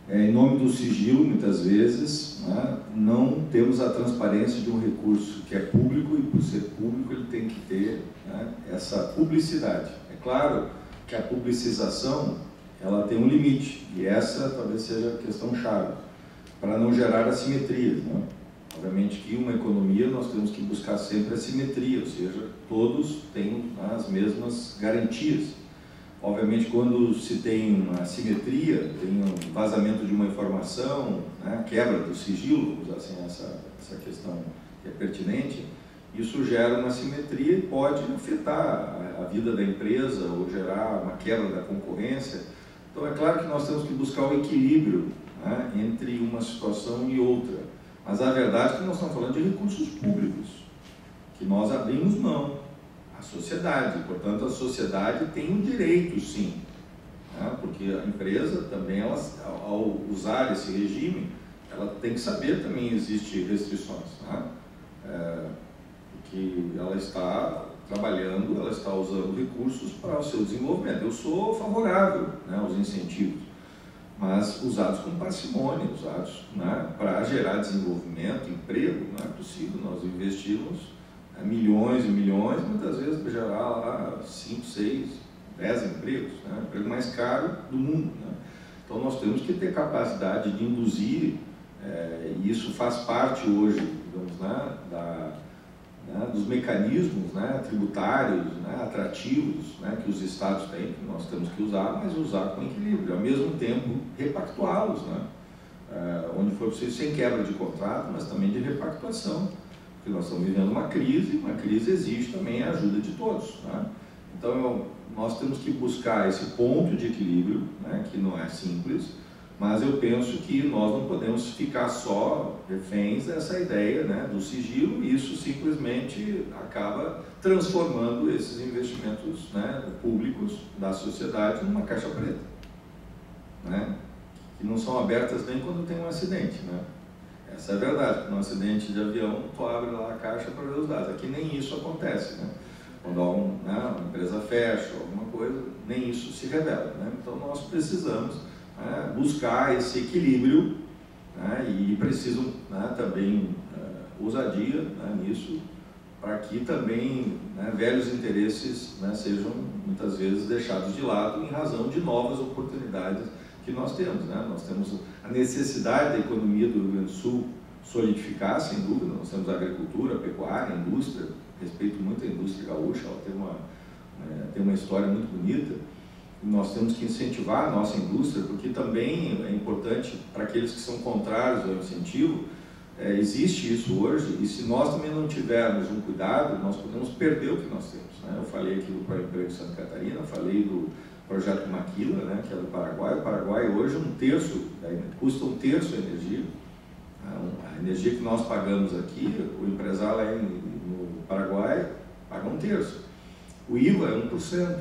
Em nome do sigilo, muitas vezes, não temos a transparência de um recurso que é público e, por ser público, ele tem que ter essa publicidade. É claro que a publicização ela tem um limite, e essa talvez seja a questão chave, para não gerar assimetrias. Obviamente que uma economia nós temos que buscar sempre a simetria, ou seja, todos têm as mesmas garantias. Obviamente, quando se tem uma assimetria, tem um vazamento de uma informação, quebra do sigilo, vamos usar assim, essa questão que é pertinente, isso gera uma assimetria e pode afetar a vida da empresa ou gerar uma quebra da concorrência. Então, é claro que nós temos que buscar o equilíbrio entre uma situação e outra. Mas a verdade é que nós estamos falando de recursos públicos, que nós abrimos mão. A sociedade, portanto, a sociedade tem um direito, sim, porque a empresa também, ao usar esse regime, ela tem que saber também existem restrições, porque ela está trabalhando, ela está usando recursos para o seu desenvolvimento. Eu sou favorável aos incentivos, mas usados com parcimônia, usados, né, para gerar desenvolvimento, emprego. Não é possível nós investirmos milhões e milhões, muitas vezes para gerar lá 5, 6, 10 empregos, né, o emprego mais caro do mundo, né? Então nós temos que ter capacidade de induzir, e isso faz parte hoje, digamos, dos mecanismos, né, tributários, né, atrativos, né, que os estados têm, que nós temos que usar, mas usar com equilíbrio, ao mesmo tempo repactuá-los, né, onde for possível, sem quebra de contrato, mas também de repactuação, porque nós estamos vivendo uma crise exige também a ajuda de todos, né? Então nós temos que buscar esse ponto de equilíbrio, né, que não é simples, mas eu penso que nós não podemos ficar só reféns dessa ideia, né, do sigilo, e isso simplesmente acaba transformando esses investimentos, né, públicos da sociedade numa caixa preta, né, que não são abertas nem quando tem um acidente, né? Essa é a verdade, num acidente de avião, tu abre lá a caixa para ver os dados. Aqui nem isso acontece, né? Quando uma empresa fecha, alguma coisa, nem isso se revela, né? Então nós precisamos, né, buscar esse equilíbrio, né, e precisam, né, também ousadia, né, nisso, para que também, né, velhos interesses, né, sejam muitas vezes deixados de lado em razão de novas oportunidades que nós temos, né? Nós temos a necessidade da economia do Rio Grande do Sul solidificar, sem dúvida. Nós temos a agricultura, a pecuária, a indústria. Respeito muito a indústria gaúcha, ela tem uma história muito bonita. E nós temos que incentivar a nossa indústria, porque também é importante para aqueles que são contrários ao incentivo. Existe isso hoje, e se nós também não tivermos um cuidado, nós podemos perder o que nós temos, né? Eu falei aqui do Pró-Emprego de Santa Catarina, falei do projeto Maquila, né, que é do Paraguai. O Paraguai hoje custa um terço a energia. A energia que nós pagamos aqui, o empresário lá no Paraguai paga um terço. O IVA é 1%.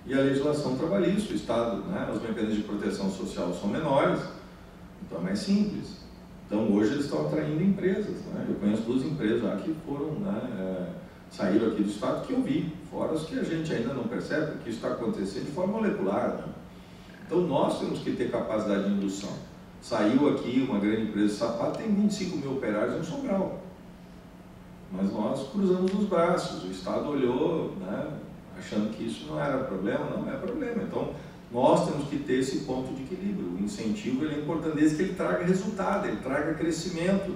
E a legislação trabalhista, o Estado, né, os mecanismos de proteção social são menores, então é mais simples. Então hoje eles estão atraindo empresas, né? Eu conheço 2 empresas lá que foram, né, saíram aqui do Estado, que eu vi, fora os que a gente ainda não percebe, porque isso está acontecendo de forma molecular, né? Então nós temos que ter capacidade de indução. Saiu aqui uma grande empresa de sapato, tem 25 mil operários em Sobral, mas nós cruzamos os braços, o Estado olhou, né, achando que isso não era problema. Não é problema. Então nós temos que ter esse ponto de equilíbrio. O incentivo ele é importante, desde que ele traga resultado, ele traga crescimento,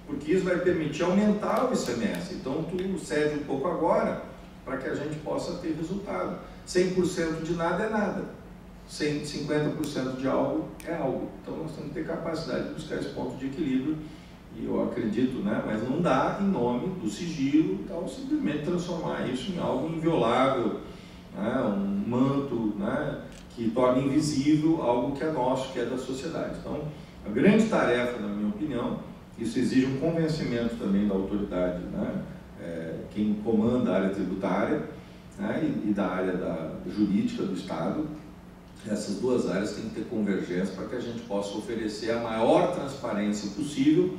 porque isso vai permitir aumentar o ICMS. Então tu cede um pouco agora, para que a gente possa ter resultado. 100% de nada é nada, 50% de algo é algo. Então nós temos que ter capacidade de buscar esse ponto de equilíbrio, e eu acredito, né, mas não dá, em nome do sigilo, então, simplesmente transformar isso em algo inviolável, né, um manto, né, que torne invisível algo que é nosso, que é da sociedade. Então, a grande tarefa, na minha opinião, isso exige um convencimento também da autoridade, né, quem comanda a área tributária, né, e da área jurídica do Estado. Essas 2 áreas têm que ter convergência para que a gente possa oferecer a maior transparência possível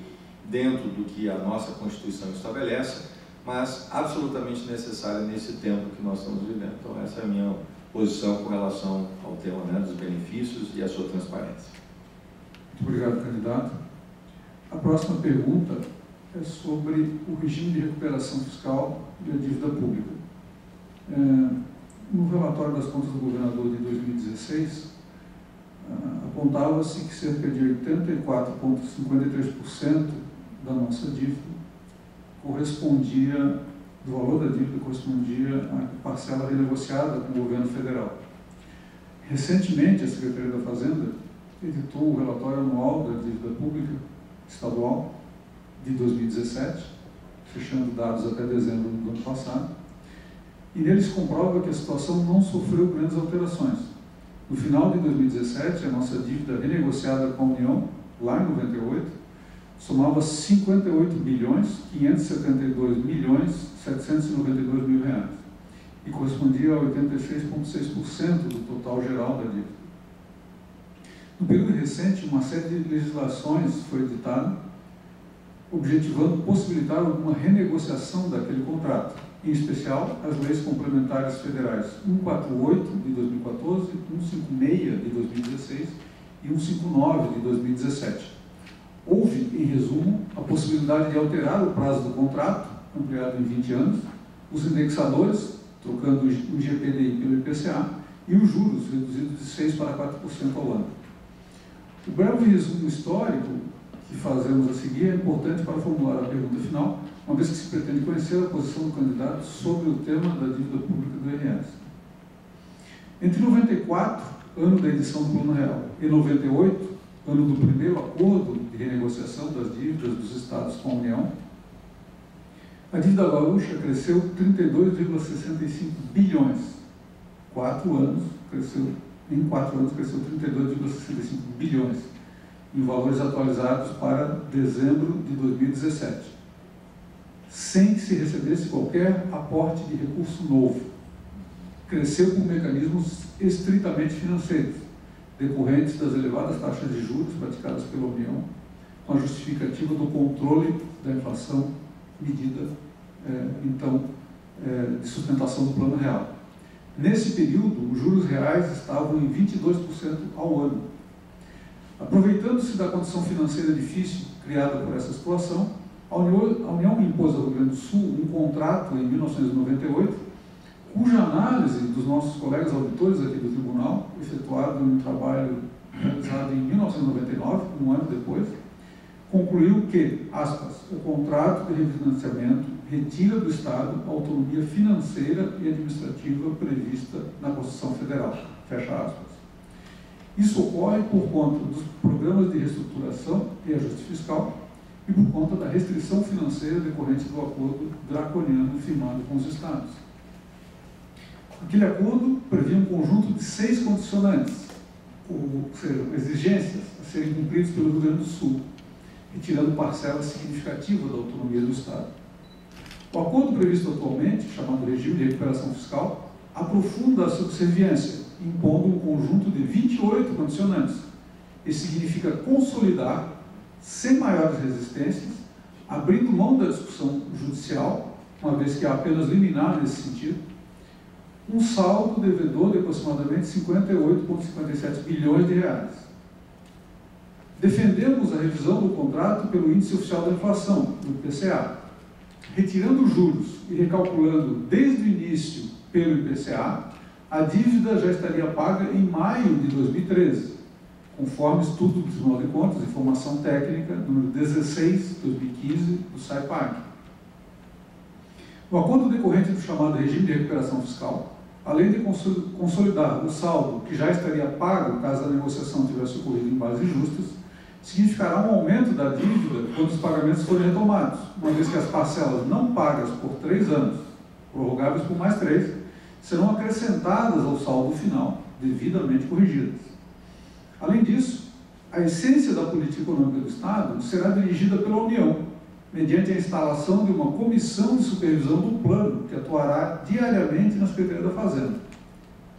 dentro do que a nossa Constituição estabelece, mas absolutamente necessária nesse tempo que nós estamos vivendo. Então essa é a minha posição com relação ao tema, né, dos benefícios e a sua transparência. Muito obrigado, candidato. A próxima pergunta é sobre o regime de recuperação fiscal e a dívida pública. No relatório das contas do governador de 2016, apontava-se que cerca de 84,53% da nossa dívida correspondia, do valor da dívida correspondia à parcela renegociada com o governo federal. Recentemente, a Secretaria da Fazenda editou o relatório anual da dívida pública estadual de 2017, fechando dados até dezembro do ano passado, e neles comprova que a situação não sofreu grandes alterações. No final de 2017, a nossa dívida renegociada com a União, lá em 98, somava 58.572.792.000 reais e correspondia a 86,6% do total geral da dívida. No período recente, uma série de legislações foi editada, objetivando possibilitar alguma renegociação daquele contrato, em especial as leis complementares federais 148 de 2014, 156 de 2016 e 159 de 2017. Houve, em resumo, a possibilidade de alterar o prazo do contrato, ampliado em 20 anos, os indexadores, trocando o IGPDI pelo IPCA, e os juros, reduzidos de 6% para 4% ao ano. O breve resumo histórico que fazemos a seguir é importante para formular a pergunta final, uma vez que se pretende conhecer a posição do candidato sobre o tema da dívida pública do INS. Entre 94, ano da edição do Plano Real, e 98, ano do primeiro acordo de renegociação das dívidas dos Estados com a União, a dívida gaúcha cresceu 32,65 bilhões. Em 4 anos cresceu 32,65 bilhões, em valores atualizados para dezembro de 2017, sem que se recebesse qualquer aporte de recurso novo. Cresceu por mecanismos estritamente financeiros, decorrentes das elevadas taxas de juros praticadas pela União, com a justificativa do controle da inflação medida, de sustentação do Plano Real. Nesse período, os juros reais estavam em 22% ao ano. Aproveitando-se da condição financeira difícil criada por essa situação, a União impôs ao Rio Grande do Sul um contrato em 1998, cuja análise dos nossos colegas auditores aqui do Tribunal, efetuado em um trabalho realizado em 1999, um ano depois, concluiu que, aspas, o contrato de refinanciamento retira do Estado a autonomia financeira e administrativa prevista na Constituição Federal, fecha aspas. Isso ocorre por conta dos programas de reestruturação e ajuste fiscal e por conta da restrição financeira decorrente do acordo draconiano firmado com os Estados. Aquele acordo previa um conjunto de 6 condicionantes, ou seja, exigências a serem cumpridas pelo Rio Grande do Sul, retirando parcela significativa da autonomia do Estado. O acordo previsto atualmente, chamado Regime de Recuperação Fiscal, aprofunda a subserviência, impondo um conjunto de 28 condicionantes. Isso significa consolidar, sem maiores resistências, abrindo mão da discussão judicial, uma vez que há apenas liminar nesse sentido, um saldo devedor de aproximadamente 58,57 bilhões de reais. Defendemos a revisão do contrato pelo Índice Oficial da Inflação, do IPCA, retirando os juros e recalculando desde o início pelo IPCA, a dívida já estaria paga em maio de 2013, conforme estudo do Tribunal de Contas, informação técnica, número 16, 2015, do SAIPAC. O acordo decorrente do chamado Regime de Recuperação Fiscal, além de consolidar o saldo que já estaria pago caso a negociação tivesse ocorrido em bases justas, significará um aumento da dívida quando os pagamentos forem retomados, uma vez que as parcelas não pagas por 3 anos, prorrogáveis por mais 3, serão acrescentadas ao saldo final, devidamente corrigidas. Além disso, a essência da política econômica do Estado será dirigida pela União, mediante a instalação de uma comissão de supervisão do plano, que atuará diariamente na Secretaria da Fazenda.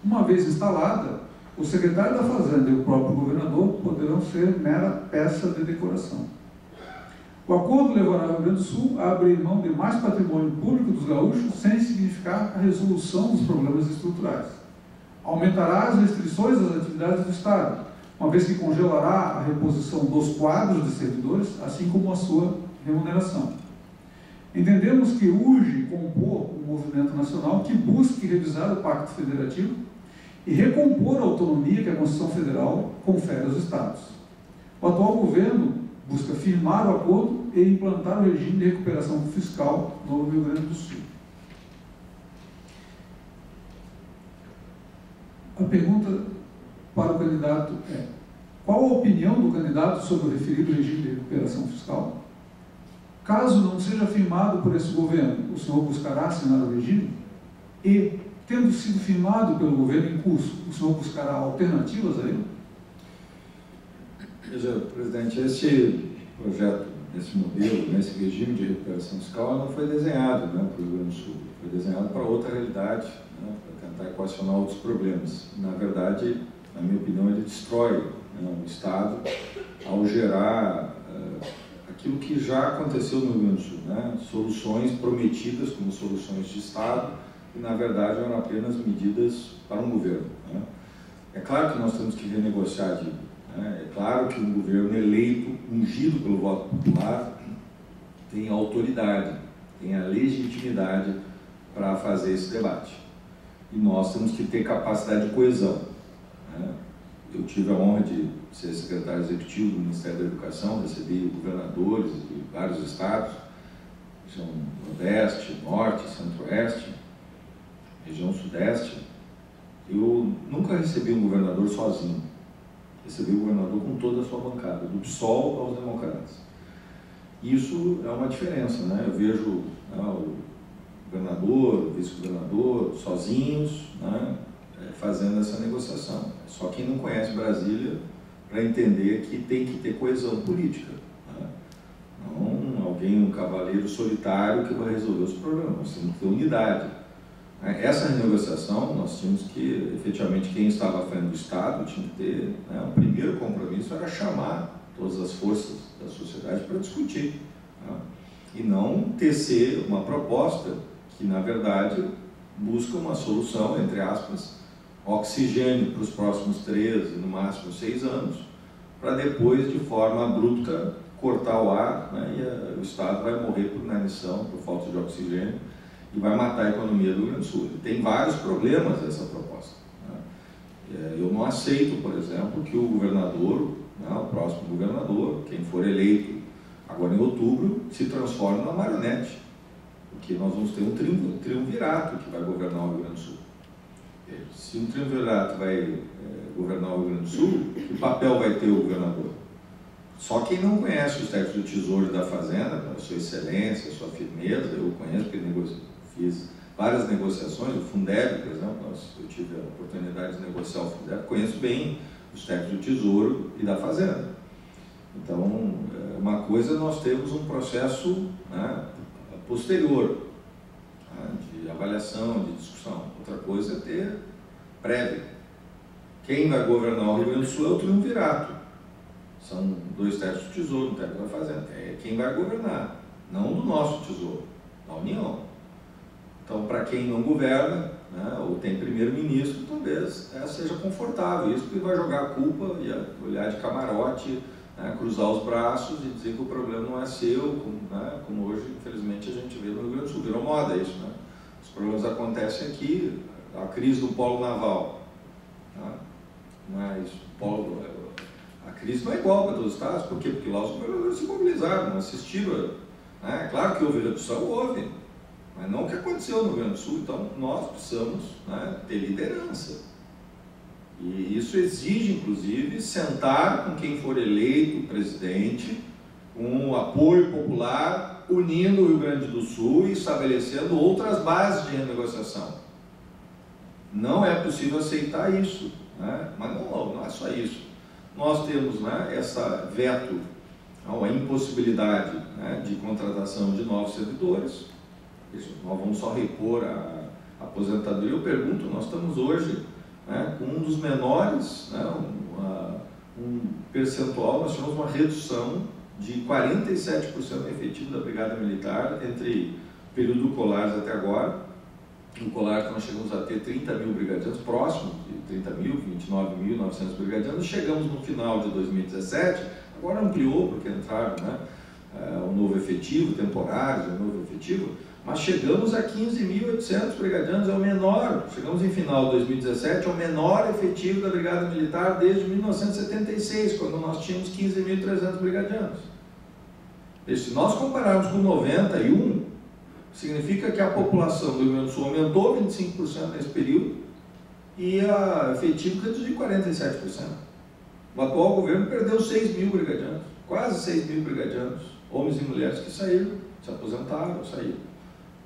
Uma vez instalada, o secretário da Fazenda e o próprio governador poderão ser mera peça de decoração. O acordo levará o Rio Grande do Sul a abrir mão de mais patrimônio público dos gaúchos sem significar a resolução dos problemas estruturais. Aumentará as restrições às atividades do Estado, uma vez que congelará a reposição dos quadros de servidores, assim como a sua remuneração. Entendemos que urge compor um movimento nacional que busque revisar o Pacto Federativo e recompor a autonomia que a Constituição Federal confere aos Estados. O atual governo busca firmar o acordo e implantar o regime de recuperação fiscal no Rio Grande do Sul. A pergunta para o candidato é: qual a opinião do candidato sobre o referido regime de recuperação fiscal? Caso não seja firmado por esse governo, o senhor buscará assinar o regime? E, tendo sido firmado pelo governo em curso, o senhor buscará alternativas a ele? Veja, presidente, esse projeto, esse modelo, esse regime de recuperação fiscal não foi desenhado para o Rio Grande do Sul, foi desenhado para outra realidade, para tentar equacionar outros problemas. Na verdade, na minha opinião, ele destrói o Estado ao gerar aquilo que já aconteceu no Rio Grande do Sul, soluções prometidas como soluções de Estado, e na verdade eram apenas medidas para um governo. É claro que nós temos que renegociar a dívida, É claro que um governo eleito, ungido pelo voto popular, tem autoridade, tem a legitimidade para fazer esse debate. E nós temos que ter capacidade de coesão. Eu tive a honra de ser secretário executivo do Ministério da Educação, recebi governadores de vários estados, região Nordeste, Norte, Centro-Oeste, região Sudeste. Eu nunca recebi um governador sozinho, recebi o governador com toda a sua bancada, do PSOL aos democratas. Isso é uma diferença, né? Eu vejo o governador, o vice-governador, sozinhos, né, fazendo essa negociação. Só quem não conhece Brasília para entender que tem que ter coesão política. Né? Não alguém, um cavaleiro solitário que vai resolver os problemas. Nós temos que ter unidade. Essa renegociação, nós tínhamos que, efetivamente, quem estava à frente do Estado tinha que ter, né, o primeiro compromisso era chamar todas as forças da sociedade para discutir. Né? E não tecer uma proposta que, na verdade, busca uma solução, entre aspas, oxigênio para os próximos 3 e no máximo 6 anos, para depois, de forma abrupta, cortar o ar, né, e o Estado vai morrer por inanição, por falta de oxigênio, e vai matar a economia do Rio Grande do Sul. Tem vários problemas essa proposta. Né? Eu não aceito, por exemplo, que o governador, né, o próximo governador, quem for eleito agora em outubro, se transforme numa marionete, porque nós vamos ter um triunvirato que vai governar o Rio Grande do Sul. Se um triunvirato vai governar o Rio Grande do Sul, que papel vai ter o governador? Só quem não conhece os técnicos do Tesouro e da Fazenda, a sua excelência, a sua firmeza, eu conheço porque fiz várias negociações, o Fundeb, por exemplo, eu tive a oportunidade de negociar o Fundeb, conheço bem os técnicos do Tesouro e da Fazenda. Então, uma coisa nós temos um processo, né, posterior, né, de avaliação, de discussão. Outra coisa é ter prévio. Quem vai governar o Rio Grande do Sul é o triunvirato. São 2 técnicos do Tesouro, um técnico da Fazenda. É quem vai governar, não do nosso Tesouro, da União. Então, para quem não governa, né, ou tem primeiro-ministro, talvez seja confortável. Isso que vai jogar a culpa e olhar de camarote, né, cruzar os braços e dizer que o problema não é seu, como hoje, infelizmente, a gente vê no Rio Grande do Sul. Virou moda isso, né? Os problemas acontecem aqui, a crise do polo naval. Tá? Mas a crise não é igual para todos os estados. Por quê? Porque lá os governadores se mobilizaram, assistiram. Né? Claro que houve redução, houve. Mas não o que aconteceu no Rio Grande do Sul. Então, nós precisamos, né, ter liderança. E isso exige, inclusive, sentar com quem for eleito presidente, com o apoio popular, unindo o Rio Grande do Sul e estabelecendo outras bases de renegociação. Não é possível aceitar isso. Né? Mas não é só isso. Nós temos, né, essa veto, a impossibilidade, né, de contratação de novos servidores. Nós vamos só repor a aposentadoria. Eu pergunto, nós estamos hoje, né, com um dos menores, né, um percentual, nós tivemos uma redução de 47% efetivo da Brigada Militar entre o período do Colares até agora. No Colares nós chegamos a ter 30 mil brigadianos, próximos de 30 mil, 29.900 brigadianos. Chegamos no final de 2017, agora ampliou porque entraram, né, um novo efetivo, temporário, um novo efetivo, mas chegamos a 15.800 brigadianos, é o menor, chegamos em final de 2017, é o menor efetivo da Brigada Militar desde 1976, quando nós tínhamos 15.300 brigadianos. E se nós compararmos com 91, significa que a população do Rio Grande do Sul aumentou 25% nesse período e a efetivo reduziu 47%. O atual governo perdeu 6 mil brigadianos, quase 6 mil brigadianos, homens e mulheres que saíram, se aposentaram, saíram.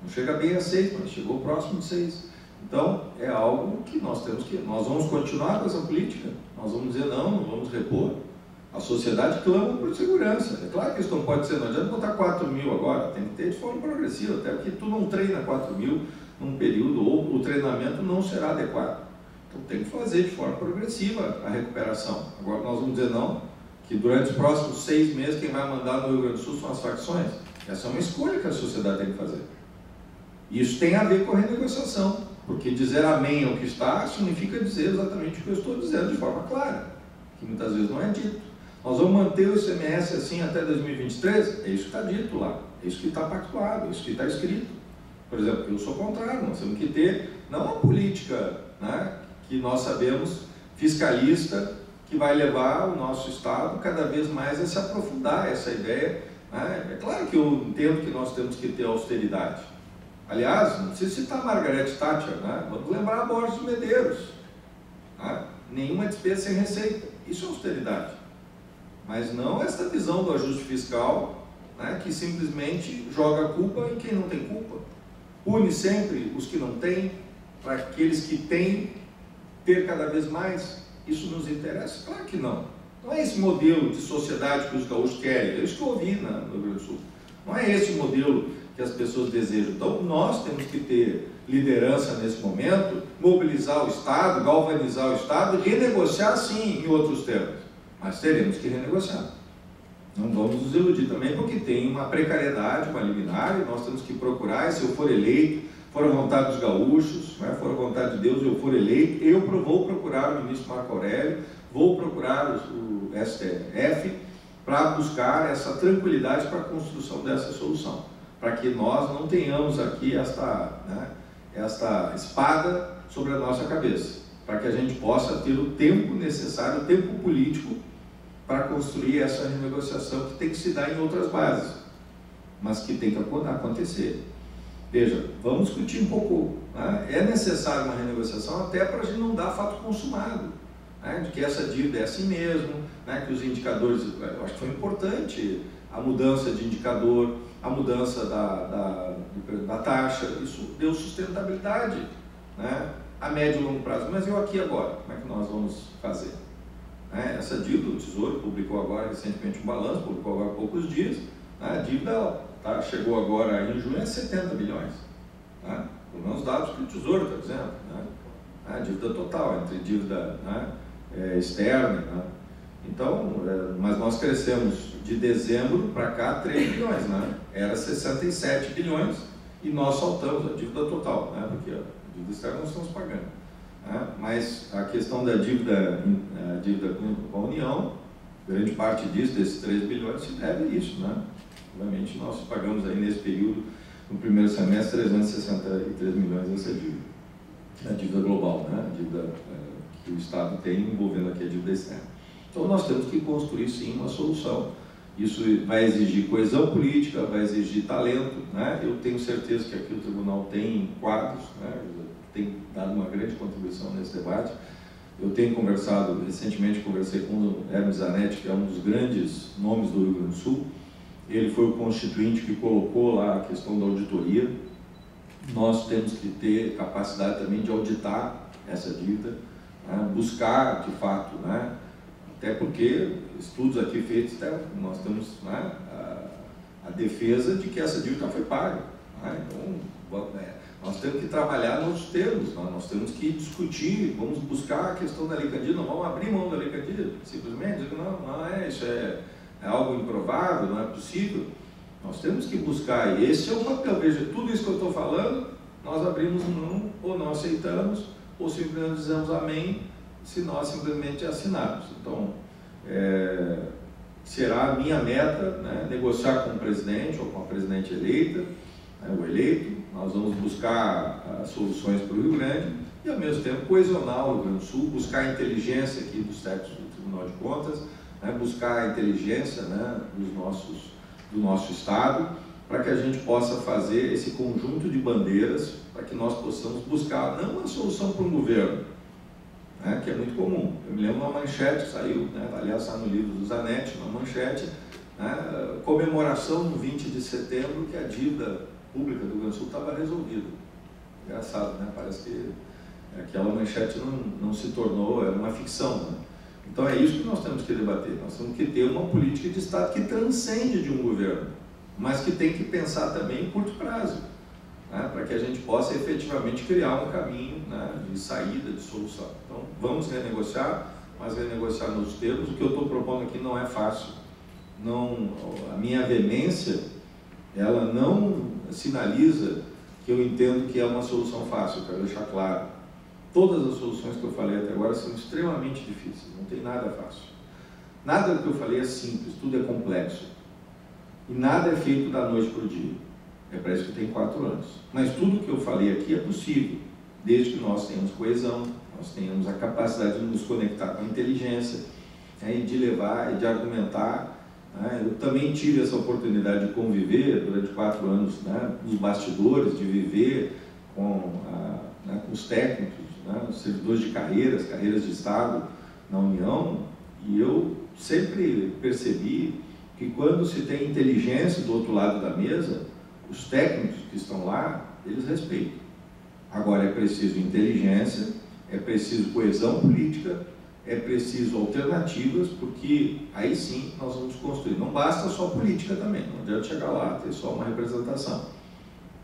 Não chega bem a 6, mas chegou próximo de 6. Então, é algo que nós vamos continuar com essa política, nós vamos dizer não vamos repor. A sociedade clama por segurança. É claro que isso não pode ser, não adianta botar 4 mil agora, tem que ter de forma progressiva, até porque tu não treina 4 mil num período, ou o treinamento não será adequado. Então tem que fazer de forma progressiva a recuperação. Agora nós vamos dizer não, que durante os próximos 6 meses quem vai mandar no Rio Grande do Sul são as facções. Essa é uma escolha que a sociedade tem que fazer. Isso tem a ver com a renegociação, porque dizer amém ao que está significa dizer exatamente o que eu estou dizendo de forma clara. que muitas vezes não é dito. Nós vamos manter o ICMS assim até 2023? É isso que está dito lá, é isso que está pactuado, é isso que está escrito. Por exemplo, eu sou contrário, nós temos que ter, não uma política, né, que nós sabemos, fiscalista, que vai levar o nosso Estado cada vez mais a se aprofundar essa ideia. Né? É claro que eu entendo que nós temos que ter austeridade. Aliás, não precisa citar Margaret Thatcher, né? Vamos lembrar a Borges de Medeiros. Né? Nenhuma despesa sem receita. Isso é austeridade. Mas não essa visão do ajuste fiscal, né, que simplesmente joga a culpa em quem não tem culpa. Pune sempre os que não têm, para aqueles que têm ter cada vez mais. Isso nos interessa? Claro que não. Não é esse modelo de sociedade que os gaúchos querem. É isso que eu ouvi no Rio Grande do Sul. Não é esse modelo que as pessoas desejam. Então, nós temos que ter liderança nesse momento, mobilizar o Estado, galvanizar o Estado e renegociar, sim, em outros termos. Mas teremos que renegociar. Não vamos nos iludir também, porque tem uma precariedade, uma liminar, e nós temos que procurar, e se eu for eleito, for a vontade dos gaúchos, né, for a vontade de Deus, eu for eleito, eu vou procurar o ministro Marco Aurélio, vou procurar o STF para buscar essa tranquilidade para a construção dessa solução, para que nós não tenhamos aqui esta espada sobre a nossa cabeça, para que a gente possa ter o tempo necessário, o tempo político, para construir essa renegociação que tem que se dar em outras bases, mas que tem que acontecer. Veja, vamos discutir um pouco, né? É necessário uma renegociação até para a gente não dar fato consumado, né? De que essa dívida é assim mesmo, né? Que os indicadores, eu acho que foi importante a mudança de indicador, a mudança da taxa, isso deu sustentabilidade, né? A médio e longo prazo. Mas eu aqui agora, como é que nós vamos fazer? Né? Essa dívida, o Tesouro publicou agora recentemente um balanço, publicou agora há poucos dias, né? A dívida chegou agora em junho a 70 bilhões, né? Pelo menos os dados que o Tesouro está dizendo, né? A dívida total, entre dívida, né, externa, né? Então, mas nós crescemos de dezembro para cá 3 bilhões, né? Era 67 bilhões e nós saltamos a dívida total, né? Porque a dívida externa nós estamos pagando, né? Mas a questão da dívida com a União, grande parte disso, desses 3 bilhões, se deve a isso, né? Obviamente, nós pagamos aí nesse período, no primeiro semestre, 363 milhões dessa dívida. A dívida global, né? A dívida que o Estado tem envolvendo aqui a dívida externa. Então, nós temos que construir, sim, uma solução. Isso vai exigir coesão política, vai exigir talento, né? Eu tenho certeza que aqui o Tribunal tem quadros, né? Tem dado uma grande contribuição nesse debate. Eu tenho recentemente conversei com o Hermes Zanetti, que é um dos grandes nomes do Rio Grande do Sul. Ele foi o constituinte que colocou lá a questão da auditoria. Nós temos que ter capacidade também de auditar essa dívida, né? Buscar, de fato, né? Até porque estudos aqui feitos, nós temos, né, a defesa de que essa dívida foi paga, né? Então, nós temos que trabalhar nos termos, né? Nós temos que discutir, vamos buscar a questão da Lei Candir, não vamos abrir mão da Lei Candir, simplesmente dizer que não é, isso é algo improvável, não é possível. Nós temos que buscar, e esse é o papel. Veja, tudo isso que eu estou falando, nós abrimos mão, ou não aceitamos, ou simplesmente dizemos amém, se nós simplesmente assinarmos. Então, será a minha meta, né, negociar com o presidente ou com a presidente eleita, né, o eleito. Nós vamos buscar soluções para o Rio Grande e, ao mesmo tempo, coesionar o Rio Grande do Sul, buscar a inteligência aqui dos técnicos do Tribunal de Contas, né, buscar a inteligência, né, do nosso Estado, para que a gente possa fazer esse conjunto de bandeiras, para que nós possamos buscar não uma solução para um governo, né, que é muito comum. Eu me lembro uma manchete que saiu, né, aliás, está no livro do Zanetti, uma manchete, né, comemoração no 20 de setembro que a dívida pública do Rio Grande do Sul estava resolvida. Engraçado, né? Parece que aquela manchete não se tornou, era uma ficção, né? Então é isso que nós temos que debater. Nós temos que ter uma política de Estado que transcende de um governo, mas que tem que pensar também em curto prazo, né? Para que a gente possa efetivamente criar um caminho, né, de saída, de solução. Então vamos renegociar, mas renegociar nos termos. O que eu estou propondo aqui não é fácil. Não, a minha veemência, ela não sinaliza que eu entendo que é uma solução fácil, eu quero deixar claro. todas as soluções que eu falei até agora são extremamente difíceis, não tem nada fácil. Nada do que eu falei é simples, tudo é complexo. E nada é feito da noite para o dia. É para isso que tem 4 anos. Mas tudo que eu falei aqui é possível, desde que nós tenhamos coesão, nós tenhamos a capacidade de nos conectar com a inteligência, né, e de levar e de argumentar. Né. Eu também tive essa oportunidade de conviver durante 4 anos, né, nos bastidores, de viver com os técnicos, né, os servidores de carreiras de Estado na União, e eu sempre percebi que quando se tem inteligência do outro lado da mesa, os técnicos que estão lá, eles respeitam. Agora é preciso inteligência, é preciso coesão política, é preciso alternativas, porque aí sim nós vamos construir. Não basta só política também, não adianta chegar lá ter só uma representação.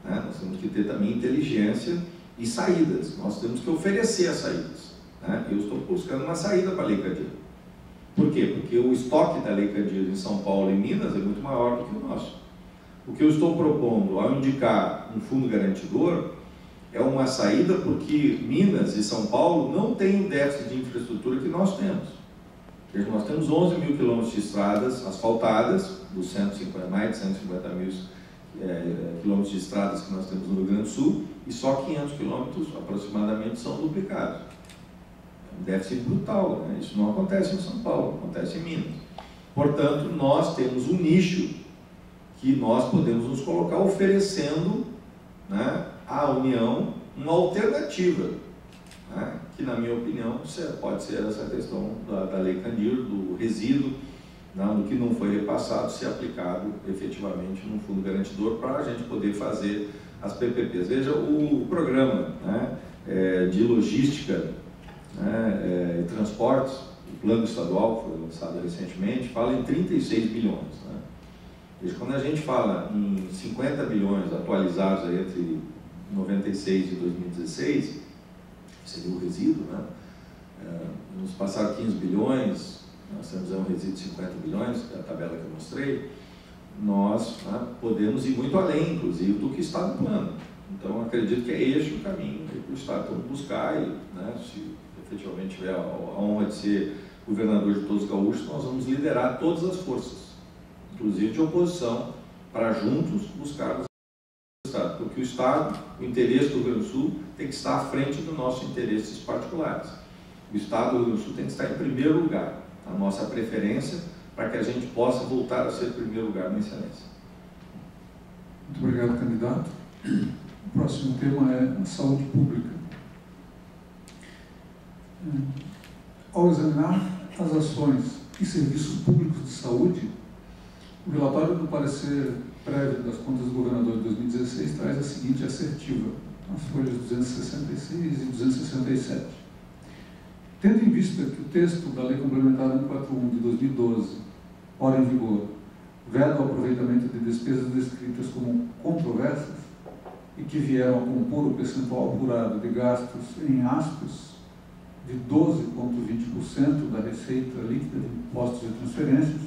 Né? Nós temos que ter também inteligência e saídas. Nós temos que oferecer as saídas. Né? Eu estou buscando uma saída para a Lei Candir. Por quê? Porque o estoque da Lei Candir em São Paulo e Minas é muito maior do que o nosso. O que eu estou propondo ao indicar um fundo garantidor é uma saída porque Minas e São Paulo não têm o déficit de infraestrutura que nós temos. Nós temos 11 mil quilômetros de estradas asfaltadas, dos mais de 150 mil quilômetros de estradas que nós temos no Rio Grande do Sul, e só 500 quilômetros aproximadamente são duplicados. É um déficit brutal, né? Isso não acontece em São Paulo, acontece em Minas. Portanto, nós temos um nicho que nós podemos nos colocar oferecendo, né, à União uma alternativa, né, que, na minha opinião, pode ser essa questão da Lei Candir, do resíduo, do que não foi repassado, ser aplicado efetivamente num fundo garantidor para a gente poder fazer as PPPs. Veja, o programa, né, de logística, né, e transportes, o plano estadual que foi lançado recentemente, fala em 36 bilhões. Né? Veja, quando a gente fala em 50 bilhões atualizados aí entre 96 e 2016, seria o resíduo, né? Nos passaram 15 bilhões, nós temos um resíduo de 50 bilhões, que é a tabela que eu mostrei, nós, né, podemos ir muito além, inclusive, do que está no plano. Então, acredito que é este o caminho que o Estado tem que buscar e, né, se efetivamente tiver a honra de ser governador de todos os gaúchos, nós vamos liderar todas as forças, inclusive de oposição, para juntos buscarmos o Estado, porque o Estado, o interesse do Rio Grande do Sul tem que estar à frente dos nossos interesses particulares. O Estado do Rio Grande do Sul tem que estar em primeiro lugar, a nossa preferência, para que a gente possa voltar a ser primeiro lugar na excelência. Muito obrigado, candidato. O próximo tema é a saúde pública. Ao examinar as ações e serviços públicos de saúde, o relatório do parecer prévio das contas do governador de 2016 traz a seguinte assertiva, nas folhas 266 e 267. Tendo em vista que o texto da Lei Complementar 141 de 2012, ora em vigor, veda o aproveitamento de despesas descritas como controversas e que vieram a compor o percentual apurado de gastos em aspas de 12,20% da receita líquida de impostos e transferências,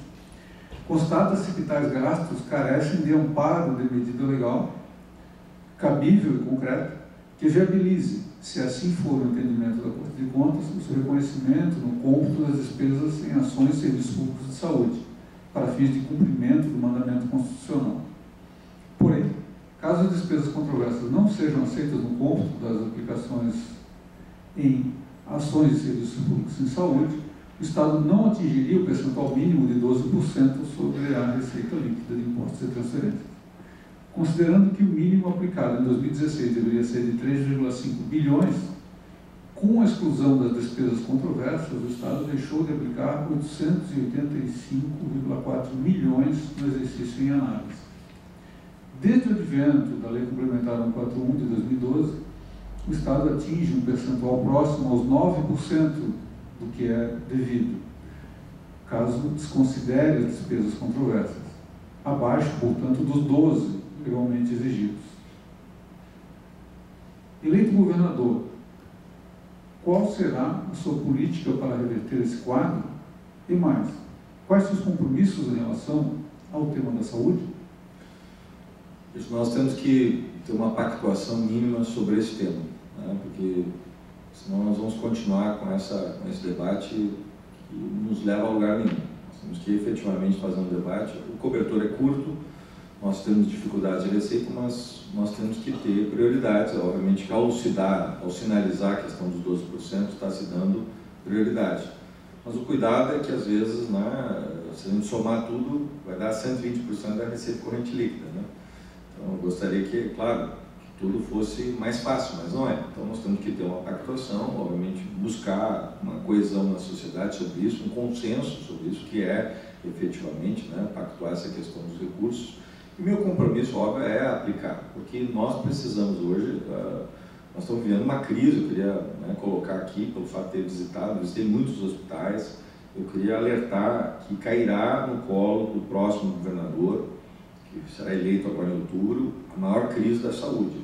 constata-se que tais gastos carecem de amparo de medida legal, cabível e concreta, que viabilize, se assim for o entendimento da Corte de Contas, o seu reconhecimento no cômputo das despesas em ações e serviços públicos de saúde, para fins de cumprimento do mandamento constitucional. Porém, caso as despesas controversas não sejam aceitas no cômputo das aplicações em ações e serviços públicos em saúde, o Estado não atingiria o percentual mínimo de 12% sobre a receita líquida de impostos e transferências. Considerando que o mínimo aplicado em 2016 deveria ser de 3,5 bilhões, com a exclusão das despesas controversas, o Estado deixou de aplicar 885,4 milhões no exercício em análise. Desde o advento da Lei Complementar 141 de 2012, o Estado atinge um percentual próximo aos 9% do que é devido, caso desconsidere as despesas controversas, abaixo, portanto, dos 12% legalmente exigidos. Eleito governador, qual será a sua política para reverter esse quadro? E mais, quais seus compromissos em relação ao tema da saúde? Nós temos que ter uma pactuação mínima sobre esse tema, né? Porque senão nós vamos continuar com esse debate que nos leva a lugar nenhum. Nós temos que efetivamente fazer um debate. O cobertor é curto, nós temos dificuldades de receita, mas nós temos que ter prioridades. Obviamente que ao sinalizar a questão dos 12%, está se dando prioridade. Mas o cuidado é que às vezes, né, se a gente somar tudo, vai dar 120% da receita corrente líquida, né? Então eu gostaria que, claro, tudo fosse mais fácil, mas não é. Então nós temos que ter uma pactuação, obviamente buscar uma coesão na sociedade sobre isso, um consenso sobre isso, que é efetivamente, né, pactuar essa questão dos recursos. E meu compromisso, óbvio, é aplicar, porque nós precisamos hoje, nós estamos vivendo uma crise. Eu queria, né, colocar aqui, pelo fato de ter visitei muitos hospitais, eu queria alertar que cairá no colo do próximo governador, que será eleito agora em outubro, a maior crise da saúde,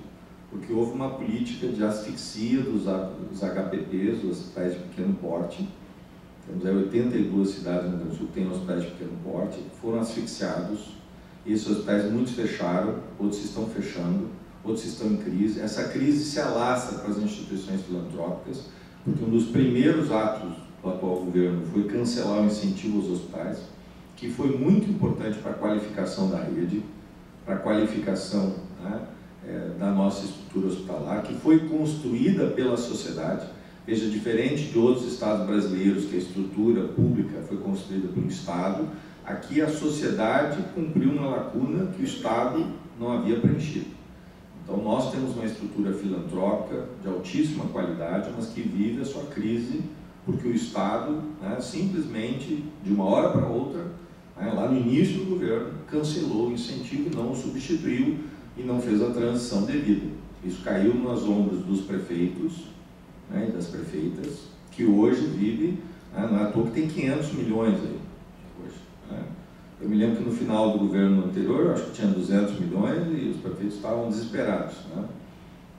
porque houve uma política de asfixia dos HPPs, dos hospitais de pequeno porte. Temos aí 82 cidades no Rio Grande do Sul que têm hospitais de pequeno porte, foram asfixiados. Esses hospitais, muitos fecharam, outros estão fechando, outros estão em crise. Essa crise se alastra para as instituições filantrópicas, porque um dos primeiros atos do atual governo foi cancelar o incentivo aos hospitais, que foi muito importante para a qualificação da rede, para a qualificação, né, da nossa estrutura hospitalar, que foi construída pela sociedade. Veja, diferente de outros estados brasileiros, que a estrutura pública foi construída pelo Estado, aqui a sociedade cumpriu uma lacuna que o Estado não havia preenchido. Então nós temos uma estrutura filantrópica de altíssima qualidade, mas que vive a sua crise porque o Estado, né, simplesmente, de uma hora para outra, né, lá no início do governo, cancelou o incentivo e não o substituiu e não fez a transição devida. Isso caiu nas ombros dos prefeitos, né, e das prefeitas, que hoje vivem, né, não é à toa que tem 500 milhões aí, hoje, né. Eu me lembro que no final do governo anterior, eu acho que tinha 200 milhões e os prefeitos estavam desesperados, né,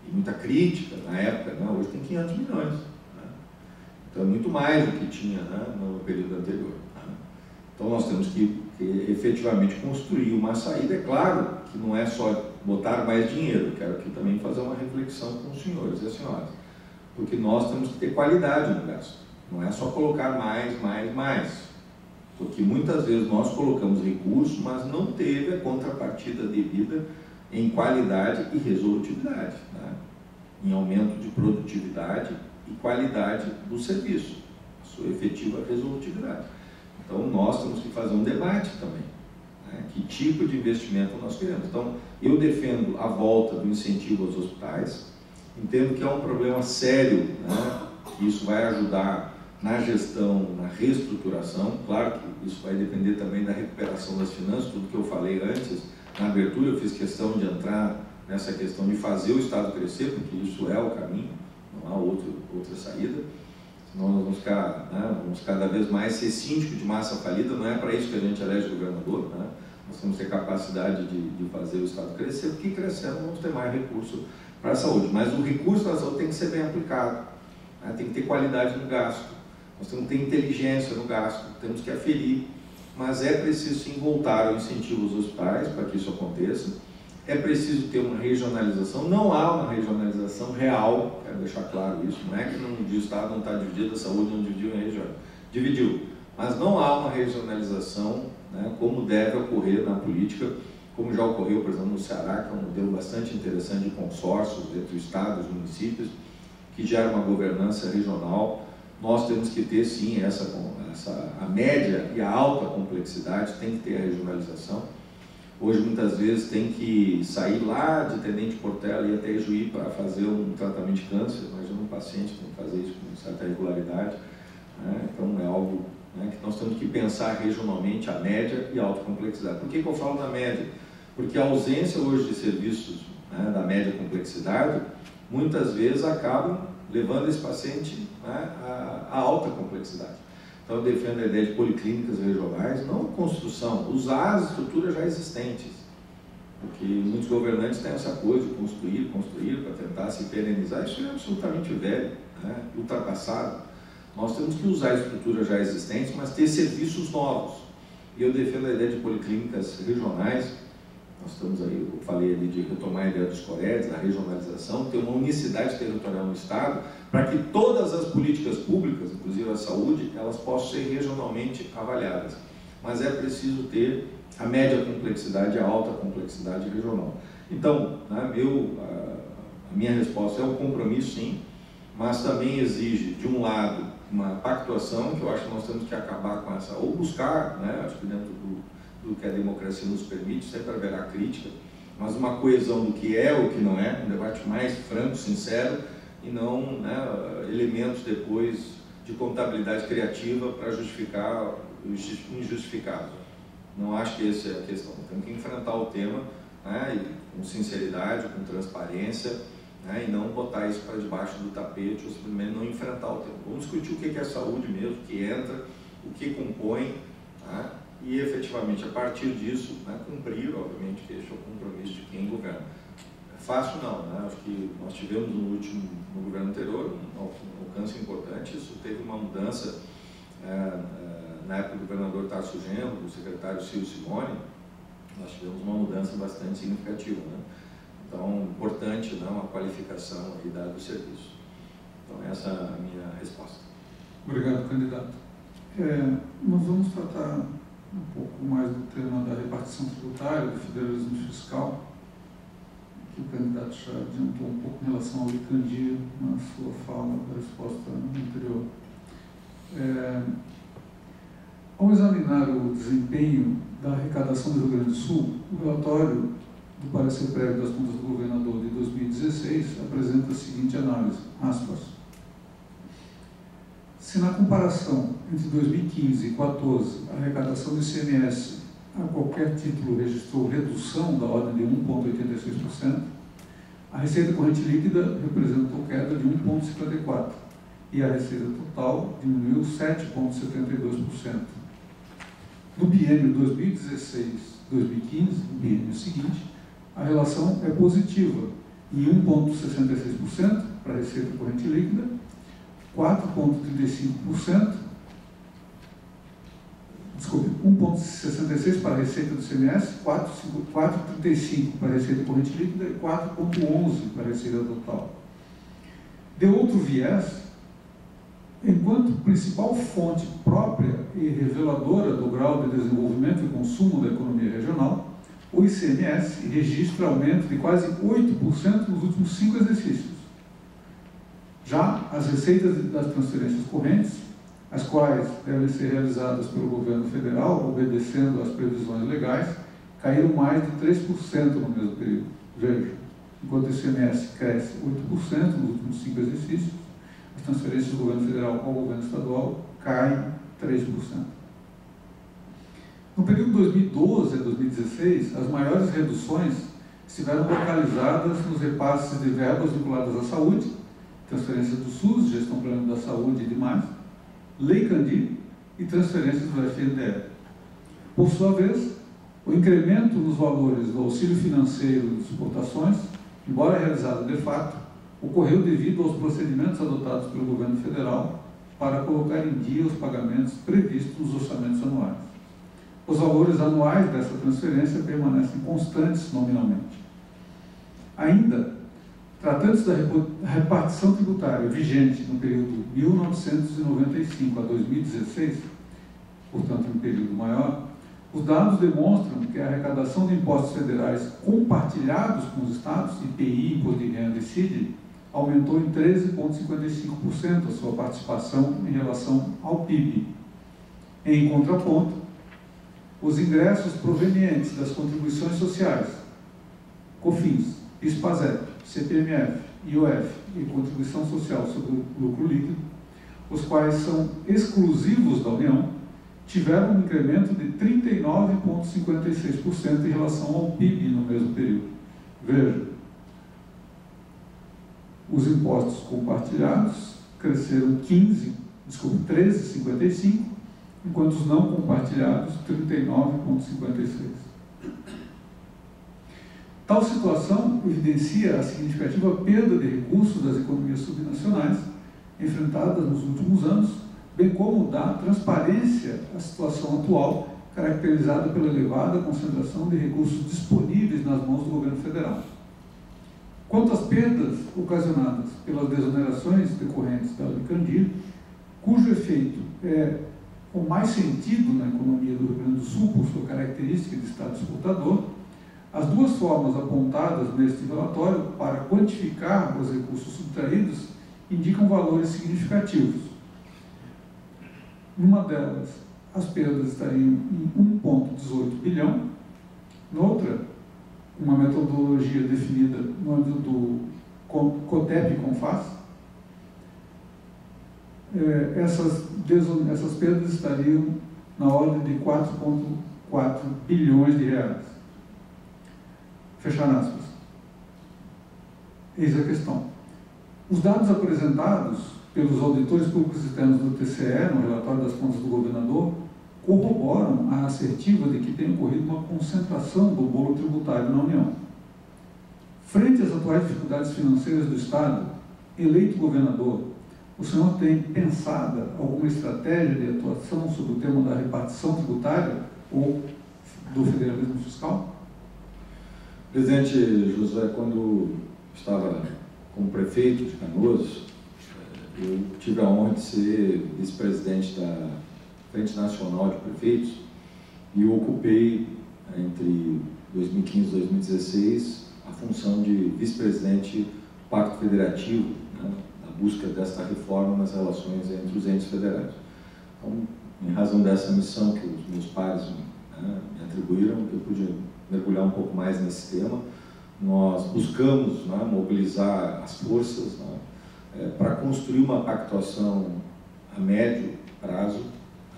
e muita crítica na época, né, hoje tem 500 milhões. Né, então é muito mais do que tinha, né, no período anterior. Né. Então nós temos que efetivamente construir uma saída. É claro que não é só botar mais dinheiro, eu quero aqui também fazer uma reflexão com os senhores e as senhoras, porque nós temos que ter qualidade no gasto, não é só colocar mais, porque muitas vezes nós colocamos recursos, mas não teve a contrapartida devida em qualidade e resolutividade, né? Em aumento de produtividade e qualidade do serviço, a sua efetiva resolutividade. Então nós temos que fazer um debate também, né? Que tipo de investimento nós queremos. Então eu defendo a volta do incentivo aos hospitais, entendo que é um problema sério, né? Que isso vai ajudar na gestão, na reestruturação. Claro que isso vai depender também da recuperação das finanças, tudo que eu falei antes, na abertura eu fiz questão de entrar nessa questão de fazer o Estado crescer, porque isso é o caminho, não há outra saída, senão nós vamos ficar, né, vamos cada vez mais ser síndico de massa falida. Não é para isso que a gente elege governador, né? Nós temos que ter capacidade de fazer o Estado crescer, porque crescendo vamos ter mais recurso para a saúde, mas o recurso da saúde tem que ser bem aplicado, né? Tem que ter qualidade no gasto, nós temos que ter inteligência no gasto, temos que aferir, mas é preciso sim voltar ao incentivo aos hospitais para que isso aconteça. É preciso ter uma regionalização. Não há uma regionalização real, quero deixar claro isso, não é que o Estado não está dividido, a saúde não dividiu em região, dividiu, mas não há uma regionalização, né, como deve ocorrer na política, como já ocorreu, por exemplo, no Ceará, que é um modelo bastante interessante de consórcios entre o Estado e os municípios, que gera uma governança regional. Nós temos que ter sim a média e a alta complexidade, tem que ter a regionalização. Hoje, muitas vezes, tem que sair lá de Tenente Portela e ir até Ijuí para fazer um tratamento de câncer. Imagina um paciente tem que fazer isso com certa regularidade, né? Então, é algo, né, que nós temos que pensar regionalmente a média e a alta complexidade. Por que eu falo da média? Porque a ausência hoje de serviços, né, da média complexidade, muitas vezes acabam levando esse paciente, né, à alta complexidade. Então eu defendo a ideia de policlínicas regionais, não construção, usar as estruturas já existentes, porque muitos governantes têm essa coisa de construir para tentar se perenizar. Isso é absolutamente velho, né, ultrapassado. Nós temos que usar estruturas já existentes, mas ter serviços novos. E eu defendo a ideia de policlínicas regionais, Nós estamos aí, eu falei ali de retomar a ideia dos COREDs, da regionalização, ter uma unicidade territorial no Estado, para que todas as políticas públicas, inclusive a saúde, elas possam ser regionalmente avaliadas. Mas é preciso ter a média complexidade e a alta complexidade regional. Então, né, a minha resposta é um compromisso, sim, mas também exige, de um lado, uma pactuação, que eu acho que nós temos que acabar com essa, ou buscar, né, acho que dentro do que a democracia nos permite, sempre haverá crítica, mas uma coesão do que é ou o que não é, um debate mais franco, sincero, e não, né, elementos depois de contabilidade criativa para justificar o injustificável. Não acho que essa é a questão. Temos que enfrentar o tema, né, com sinceridade, com transparência, né, e não botar isso para debaixo do tapete ou simplesmente não enfrentar o tema. Vamos discutir o que é saúde mesmo, o que entra, o que compõe, né, e efetivamente a partir disso, né, cumprir, obviamente, que esse é o compromisso de quem governa. Fácil não, né? Acho que nós tivemos no governo anterior um alcance importante, isso teve uma mudança na época do governador Tarso Genro, do secretário Ciro Simone, nós tivemos uma mudança bastante significativa, né? Então, importante, né, uma qualificação aí do serviço. Então, essa é a minha resposta. Obrigado, candidato. Nós vamos tratar um pouco mais do tema da repartição tributária, do federalismo fiscal, que o candidato já adiantou um pouco em relação ao Licandi na sua fala da resposta anterior. Ao examinar o desempenho da arrecadação do Rio Grande do Sul, o relatório do parecer prévio das contas do governador de 2016 apresenta a seguinte análise, aspas, se na comparação entre 2015 e 2014 a arrecadação do ICMS a qualquer título registrou redução da ordem de 1,86%, a receita corrente líquida representou queda de 1,54% e a receita total diminuiu 7,72%. No biênio 2016-2015, o biênio seguinte, a relação é positiva, em 1,66% para a receita corrente líquida, 4,35%, desculpe, 1,66% para a receita do ICMS, 4,35% para a receita corrente líquida e 4,11% para a receita total. De outro viés, enquanto principal fonte própria e reveladora do grau de desenvolvimento e consumo da economia regional, o ICMS registra aumento de quase 8% nos últimos 5 exercícios. Já as receitas das transferências correntes, as quais devem ser realizadas pelo governo federal, obedecendo às previsões legais, caíram mais de 3% no mesmo período. Veja, enquanto o ICMS cresce 8% nos últimos 5 exercícios, as transferências do governo federal ao governo estadual caem 3%. No período 2012 a 2016, as maiores reduções estiveram localizadas nos repasses de verbas vinculadas à saúde, transferências do SUS, gestão plena da saúde e demais, Lei Candir e transferências do FNDE. Por sua vez, o incremento nos valores do auxílio financeiro de exportações, embora realizado de fato, ocorreu devido aos procedimentos adotados pelo governo federal para colocar em dia os pagamentos previstos nos orçamentos anuais. Os valores anuais dessa transferência permanecem constantes nominalmente. Ainda, tratando-se da repartição tributária vigente no período 1995 a 2016, portanto, um período maior, os dados demonstram que a arrecadação de impostos federais compartilhados com os estados, IPI, Imposto de Renda e CID, aumentou em 13,55% a sua participação em relação ao PIB. Em contraponto, os ingressos provenientes das contribuições sociais, COFINS, PIS/PASEP, CPMF, IOF e contribuição social sobre o lucro líquido, os quais são exclusivos da União, tiveram um incremento de 39,56% em relação ao PIB no mesmo período. Veja, os impostos compartilhados cresceram 13,55%, enquanto os não compartilhados, 39,56%. Tal situação evidencia a significativa perda de recursos das economias subnacionais enfrentadas nos últimos anos, bem como da transparência à situação atual, caracterizada pela elevada concentração de recursos disponíveis nas mãos do governo federal. Quanto às perdas ocasionadas pelas desonerações decorrentes da Lei Candir, cujo efeito é o mais sentido na economia do Rio Grande do Sul por sua característica de Estado exportador, as duas formas apontadas neste relatório para quantificar os recursos subtraídos indicam valores significativos. Numa delas, as perdas estariam em 1,18 bilhão, noutra, uma metodologia definida no âmbito do COTEP e CONFAS, essas perdas estariam na ordem de 4,4 bilhões de reais. Fechar aspas. Eis a questão. Os dados apresentados pelos auditores públicos externos do TCE, no relatório das contas do governador, corroboram a assertiva de que tem ocorrido uma concentração do bolo tributário na União. Frente às atuais dificuldades financeiras do Estado, eleito governador, o senhor tem pensado alguma estratégia de atuação sobre o tema da repartição tributária ou do federalismo fiscal? Presidente Josué, quando estava como prefeito de Canoas, eu tive a honra de ser vice-presidente da Frente Nacional de Prefeitos e eu ocupei, entre 2015 e 2016, a função de vice-presidente do Pacto Federativo, né, na busca desta reforma nas relações entre os entes federais. Então, em razão dessa missão que os meus pares, né, me atribuíram, eu pude mergulhar um pouco mais nesse tema. Nós buscamos, né, mobilizar as forças, né, para construir uma pactuação a médio prazo,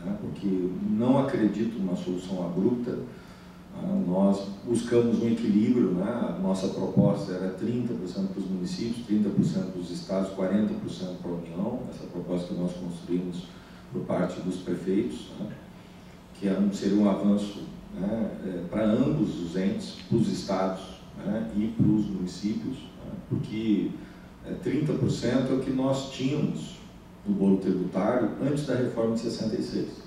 né, porque não acredito numa solução abrupta. Nós buscamos um equilíbrio, né, a nossa proposta era 30% para os municípios, 30% para os estados, 40% para a União, essa proposta que nós construímos por parte dos prefeitos, né, que seria um avanço, né, para ambos os entes, para os estados, né, e para os municípios, né, porque 30% é o que nós tínhamos no bolo tributário antes da reforma de 66.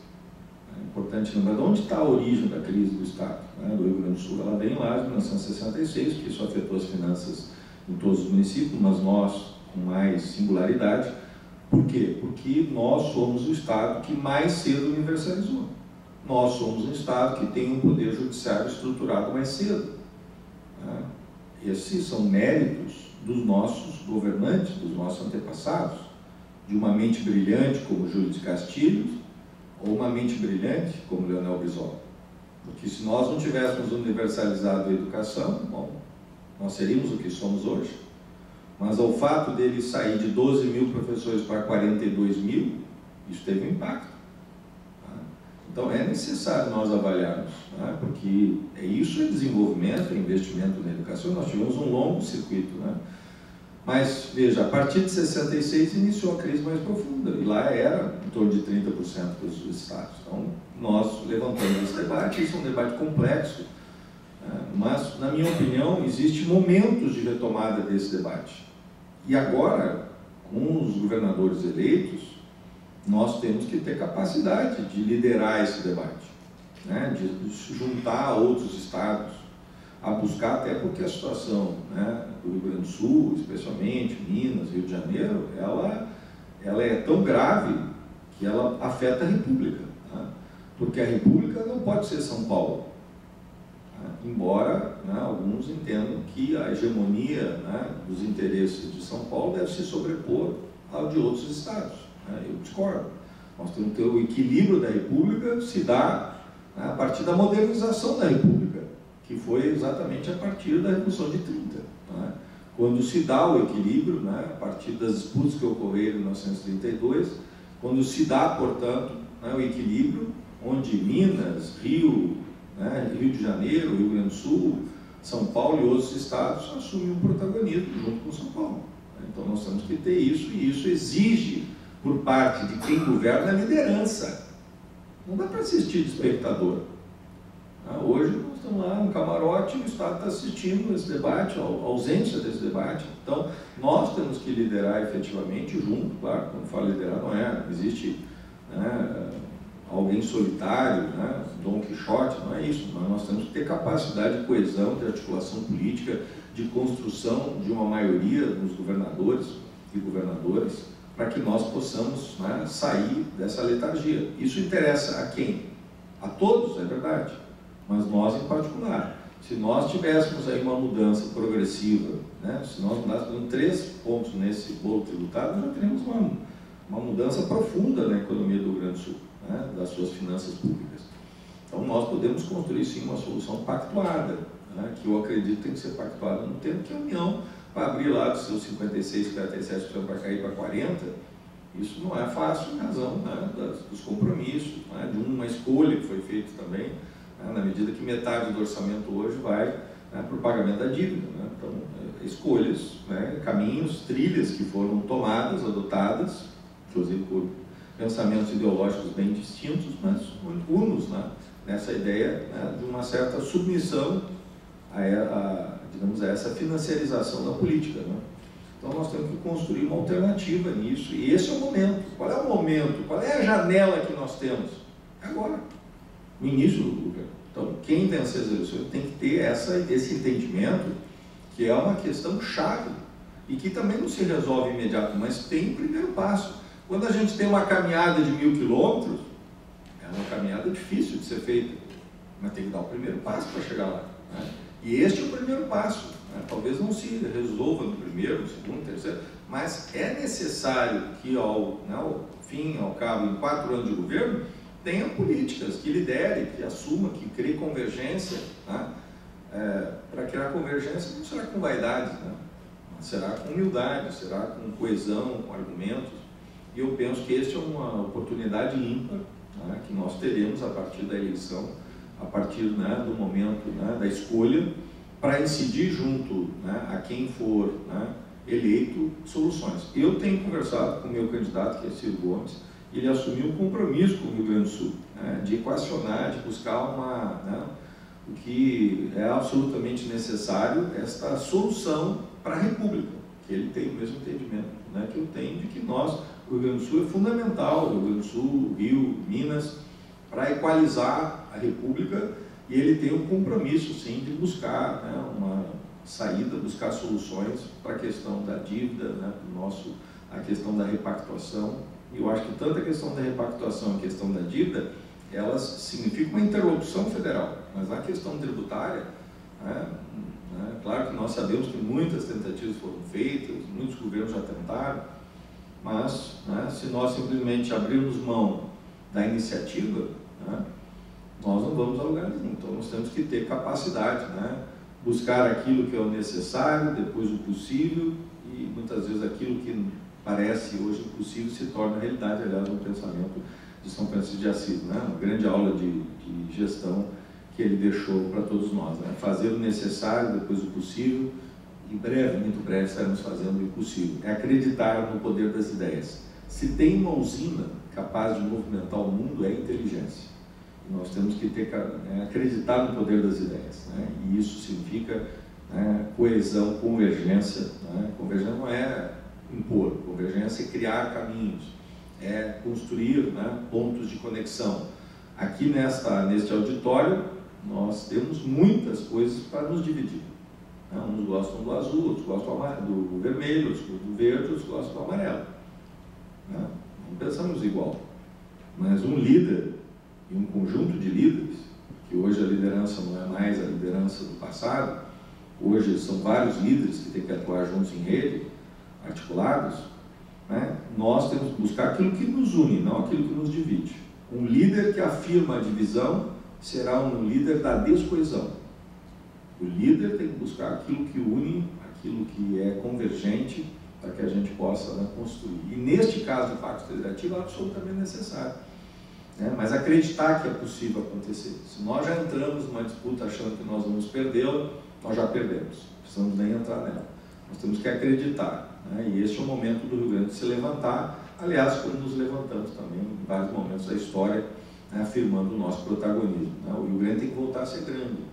É importante lembrar de onde está a origem da crise do Estado, né, do Rio Grande do Sul. Ela vem lá de 1966, que isso afetou as finanças em todos os municípios, mas nós com mais singularidade. Por quê? Porque nós somos o Estado que mais cedo universalizou. Nós somos um Estado que tem um poder judiciário estruturado mais cedo. Né? Esses são méritos dos nossos governantes, dos nossos antepassados, de uma mente brilhante como Júlio de Castilhos, ou uma mente brilhante como Leonel Brizola. Porque se nós não tivéssemos universalizado a educação, bom, nós seríamos o que somos hoje. Mas ao fato dele sair de 12 mil professores para 42 mil, isso teve um impacto. Então é necessário nós avaliarmos, né? Porque isso é desenvolvimento, é investimento na educação. Nós tivemos um longo circuito, né? Mas veja, a partir de 66 iniciou a crise mais profunda, e lá era em torno de 30% dos estados. Então nós levantamos esse debate. Isso é um debate complexo, né? Mas na minha opinião existem momentos de retomada desse debate, e agora com os governadores eleitos nós temos que ter capacidade de liderar esse debate, né, de juntar outros estados, a buscar, até porque a situação, né, do Rio Grande do Sul, especialmente Minas, Rio de Janeiro, ela é tão grave que ela afeta a República, né, porque a República não pode ser São Paulo, né, embora, né, alguns entendam que a hegemonia, né, dos interesses de São Paulo deve se sobrepor ao de outros estados. Eu discordo. Nós temos que ter o equilíbrio da República, se dá, né, a partir da modernização da República, que foi exatamente a partir da Revolução de 30. Né? Quando se dá o equilíbrio, né, a partir das disputas que ocorreram em 1932, quando se dá, portanto, né, o equilíbrio, onde Minas, Rio, né, Rio de Janeiro, Rio Grande do Sul, São Paulo e outros estados assumem um protagonismo junto com São Paulo. Então nós temos que ter isso, e isso exige, por parte de quem governa, a liderança. Não dá para assistir de espectador. Hoje nós estamos lá no camarote e o Estado está assistindo esse debate, a ausência desse debate. Então, nós temos que liderar efetivamente junto, claro, quando falo liderar, não existe, né, alguém solitário, né? Dom Quixote, não é isso, mas nós temos que ter capacidade de coesão, de articulação política, de construção de uma maioria dos governadores e governadoras, para que nós possamos, né, sair dessa letargia. Isso interessa a quem? A todos, é verdade, mas nós em particular. Se nós tivéssemos aí uma mudança progressiva, né, se nós mudássemos 3 pontos nesse bolo tributário, nós já teríamos uma mudança profunda na economia do Rio Grande do Sul, né, das suas finanças públicas. Então nós podemos construir sim uma solução pactuada, né, que eu acredito tem que ser pactuada no tempo que a União vai abrir lá dos seus 56%, 57% para cair para 40%. Isso não é fácil em razão, né, dos compromissos, né, de uma escolha que foi feita também, né, na medida que metade do orçamento hoje vai, né, para o pagamento da dívida. Né? Então, escolhas, né, caminhos, trilhas que foram tomadas, adotadas, inclusive por pensamentos ideológicos bem distintos, mas unos, né, nessa ideia, né, de uma certa submissão digamos, a essa financiarização da política. Né? Então nós temos que construir uma alternativa nisso, e esse é o momento. Qual é o momento? Qual é a janela que nós temos? É agora, no início do governo. Então, quem vencer as eleições tem que ter esse entendimento que é uma questão chave e que também não se resolve imediato, mas tem o primeiro passo. Quando a gente tem uma caminhada de 1000 quilômetros, é uma caminhada difícil de ser feita, mas tem que dar o primeiro passo para chegar lá. Né? E este é o primeiro passo. Né? Talvez não se resolva no primeiro, no segundo, no terceiro, mas é necessário que ao fim, ao cabo, em 4 anos de governo, tenha políticas que lidere, que assuma, que crie convergência. Né? Para criar convergência não será com vaidade, né? Será com humildade, será com coesão, com argumentos. E eu penso que esta é uma oportunidade ímpar, né, que nós teremos a partir da eleição, a partir, né, do momento, né, da escolha, para incidir junto, né, a quem for, né, eleito, soluções. Eu tenho conversado com o meu candidato, que é Ciro Gomes, e ele assumiu um compromisso com o Rio Grande do Sul, né, de equacionar, de buscar o que é absolutamente necessário, esta solução para a República, que ele tem o mesmo entendimento, né, que eu tenho, de que nós, o Rio Grande do Sul é fundamental, o Rio Grande do Sul, Rio, Minas, para equalizar a República, e ele tem um compromisso, sim, de buscar, né, uma saída, buscar soluções para a questão da dívida, né, a questão da repactuação. E eu acho que tanto a questão da repactuação e a questão da dívida, elas significam uma interlocução federal, mas a questão tributária, claro que nós sabemos que muitas tentativas foram feitas, muitos governos já tentaram, mas, né, se nós simplesmente abrirmos mão da iniciativa, né, nós não vamos a lugar nenhum. Então nós temos que ter capacidade, né, buscar aquilo que é o necessário, depois o possível, e muitas vezes aquilo que parece hoje impossível se torna realidade. Aliás, no pensamento de São Francisco de Assis, né, uma grande aula de gestão que ele deixou para todos nós, né? Fazer o necessário, depois o possível, em breve, muito breve, estaremos fazendo o impossível. É acreditar no poder das ideias. Se tem uma usina capaz de movimentar o mundo, é a inteligência. E nós temos que acreditar no poder das ideias, né? E isso significa, né, coesão, convergência. Né? Convergência não é impor, convergência é criar caminhos, é construir, né, pontos de conexão. Aqui neste auditório, nós temos muitas coisas para nos dividir. Né? Uns gostam do azul, outros gostam do vermelho, outros do verde, outros gostam do amarelo. Né? Não pensamos igual. Mas um líder e um conjunto de líderes, que hoje a liderança não é mais a liderança do passado, hoje são vários líderes que têm que atuar juntos em rede, articulados, né? Nós temos que buscar aquilo que nos une, não aquilo que nos divide. Um líder que afirma a divisão será um líder da descoesão. O líder tem que buscar aquilo que une, aquilo que é convergente, para que a gente possa, né, construir. E neste caso do Pacto Federativo é absolutamente necessário. Né? Mas acreditar que é possível acontecer. Se nós já entramos numa disputa achando que nós vamos perdê-la, nós já perdemos. Não precisamos nem entrar nela. Nós temos que acreditar. Né? E este é o momento do Rio Grande de se levantar. Aliás, como nos levantamos também em vários momentos da história, né, afirmando o nosso protagonismo. Né? O Rio Grande tem que voltar a ser grande.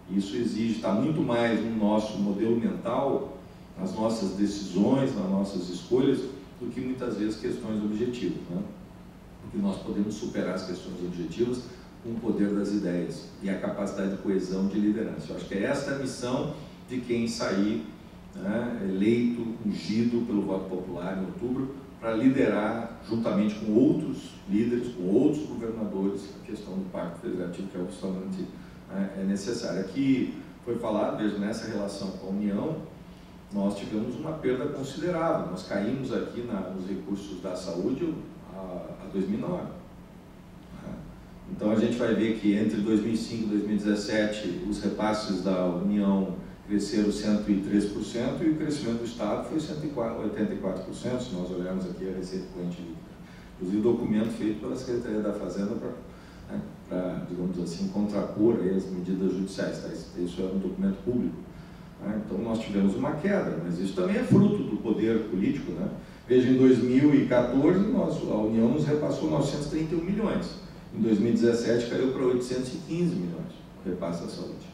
Isso exige, está muito mais no nosso modelo mental, nas nossas decisões, nas nossas escolhas, do que muitas vezes questões objetivas. Né? porque nós podemos superar as questões objetivas com o poder das ideias e a capacidade de coesão de liderança. Eu acho que é esta a missão de quem sair, né, eleito, ungido pelo voto popular em outubro, para liderar, juntamente com outros líderes, com outros governadores, a questão do Pacto Federativo, que é absolutamente necessária. Aqui foi falado, veja, nessa relação com a União, nós tivemos uma perda considerável. Nós caímos aqui nos recursos da saúde a 2009. Então a gente vai ver que entre 2005 e 2017 os repasses da União cresceram 103% e o crescimento do Estado foi 84%, se nós olharmos aqui a receita corrente líquida. Inclusive o documento feito pela Secretaria da Fazenda para, digamos assim, contrapor as medidas judiciais. Tá? Isso é um documento público. Então nós tivemos uma queda, mas isso também é fruto do poder político. Né? Veja, em 2014 a União nos repassou 931 milhões. Em 2017 caiu para 815 milhões o repasse da saúde.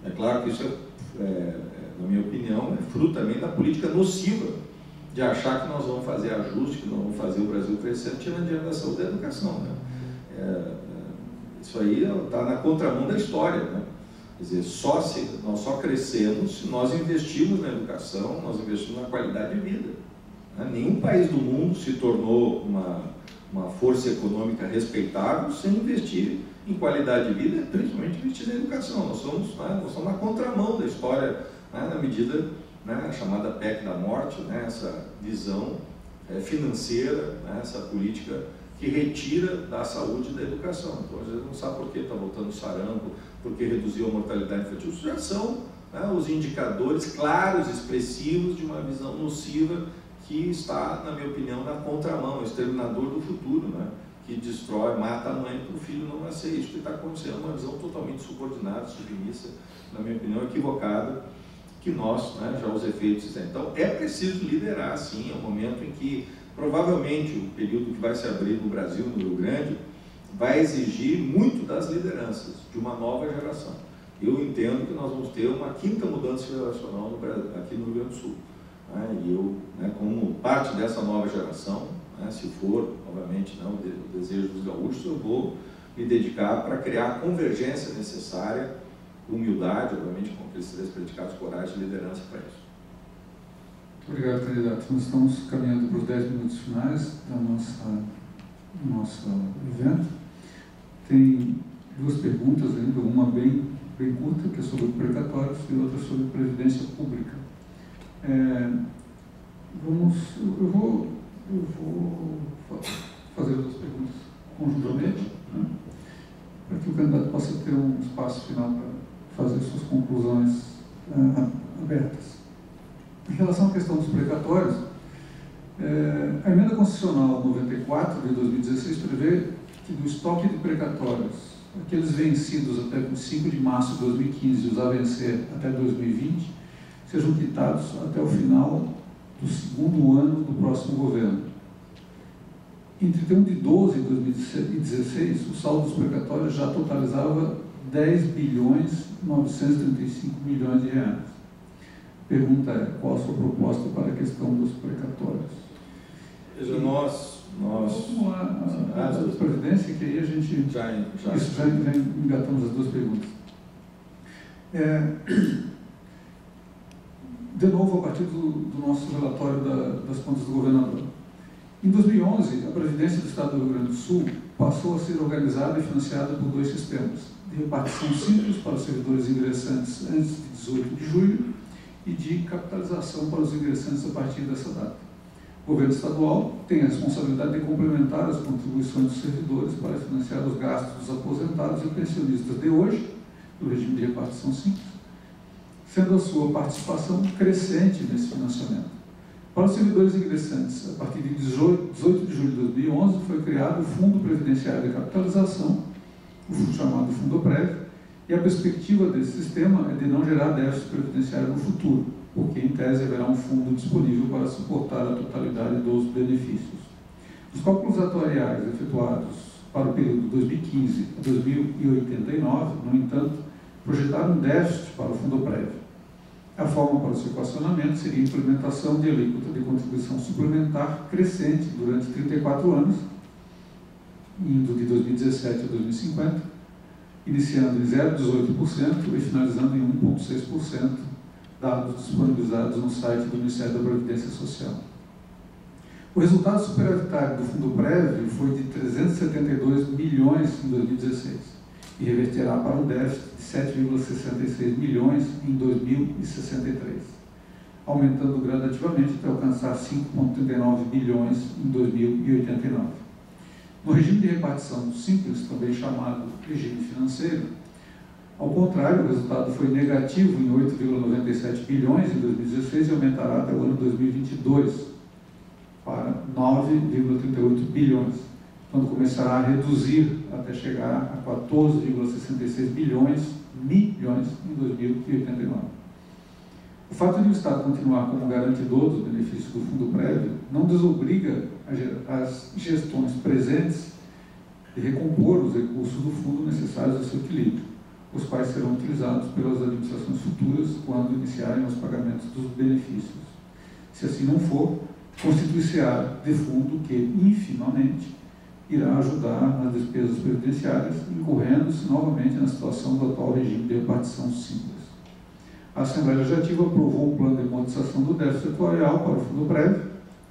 É claro que isso na minha opinião, é fruto também da política nociva de achar que nós vamos fazer ajuste, que nós vamos fazer o Brasil crescer tirando dinheiro da saúde e da educação. Né? Isso aí está na contramão da história. Né? Quer dizer, nós só crescemos se nós investimos na educação, nós investimos na qualidade de vida. Né? Nenhum país do mundo se tornou uma força econômica respeitável sem investir em qualidade de vida, principalmente investir na educação. Nós somos na contramão da história, né, na medida, né, chamada PEC da morte, né, essa visão financeira, né, essa política que retira da saúde e da educação. Então, às vezes não sabe por que está voltando o sarampo, por que reduziu a mortalidade infantil. Isso já são, né, os indicadores claros, expressivos de uma visão nociva que está, na minha opinião, na contramão, o exterminador do futuro, né? Que destrói, mata a mãe para o filho não nascer. Isso que está acontecendo é uma visão totalmente subordinada, submissa, na minha opinião, equivocada, que nós, né, já os efeitos. Então, é preciso liderar, sim, é um momento em que, provavelmente, o período que vai se abrir no Brasil, no Rio Grande, vai exigir muito das lideranças, de uma nova geração. Eu entendo que nós vamos ter uma quinta mudança geracional aqui no Rio Grande do Sul. E eu, né, como parte dessa nova geração, né, se for, obviamente, não, o desejo dos gaúchos, eu vou me dedicar para criar a convergência necessária, humildade, obviamente, com aqueles três predicados, coragem e liderança para isso. Muito obrigado, candidato. Nós estamos caminhando para os 10 minutos finais do nosso evento. Tem duas perguntas ainda, uma bem curta, que é sobre precatórios, e outra sobre previdência pública. Eu vou fazer as duas perguntas conjuntamente, né, para que o candidato possa ter um espaço final para fazer suas conclusões abertas. Em relação à questão dos precatórios, a emenda constitucional 94 de 2016 prevê que do estoque de precatórios, aqueles vencidos até 5 de março de 2015 e os a vencer até 2020, sejam quitados até o final do segundo ano do próximo governo. Em 31 de 12 de 2016, o saldo dos precatórios já totalizava 10 bilhões 935 milhões de reais. A pergunta é, qual a sua proposta para a questão dos precatórios? Veja, nós vamos lá, a Previdência, que aí a gente já engatamos as duas perguntas. De novo, a partir do nosso relatório das contas do governador. Em 2011, a Previdência do Estado do Rio Grande do Sul passou a ser organizada e financiada por dois sistemas, de repartição simples para os servidores ingressantes antes de 18 de julho e de capitalização para os ingressantes a partir dessa data. O governo estadual tem a responsabilidade de complementar as contribuições dos servidores para financiar os gastos dos aposentados e pensionistas de hoje, do regime de repartição simples, sendo a sua participação crescente nesse financiamento. Para os servidores ingressantes, a partir de 18 de julho de 2011, foi criado o Fundo Previdenciário de Capitalização, o chamado Fundoprev, e a perspectiva desse sistema é de não gerar déficit previdenciário no futuro, porque, em tese, haverá um fundo disponível para suportar a totalidade dos benefícios. Os cálculos atuariais efetuados para o período 2015 a 2089, no entanto, projetaram um déficit para o Fundoprev. A forma para o seu equacionamento seria a implementação de alíquota de contribuição suplementar crescente durante 34 anos, indo de 2017 a 2050, iniciando em 0,18% e finalizando em 1,6%, dados disponibilizados no site do Ministério da Previdência Social. O resultado superavitário do Fundo Prev foi de 372 milhões em 2016 e reverterá para um déficit de 7,66 milhões em 2063, aumentando gradativamente até alcançar 5,39 bilhões em 2089. No regime de repartição simples, também chamado regime financeiro, ao contrário, o resultado foi negativo em 8,97 bilhões em 2016 e aumentará até o ano 2022 para 9,38 bilhões, quando começará a reduzir até chegar a 14,66 milhões em 2089. O fato de o Estado continuar como garantidor dos benefícios do Fundo Prévio não desobriga as gestões presentes de recompor os recursos do fundo necessários ao seu equilíbrio, os quais serão utilizados pelas administrações futuras quando iniciarem os pagamentos dos benefícios. Se assim não for, constituir-se-á de fundo que, infimamente, irá ajudar nas despesas previdenciárias, incorrendo-se novamente na situação do atual regime de repartição simples. A Assembleia Legislativa aprovou um plano de monetização do déficit atuarial para o Fundo Prévio,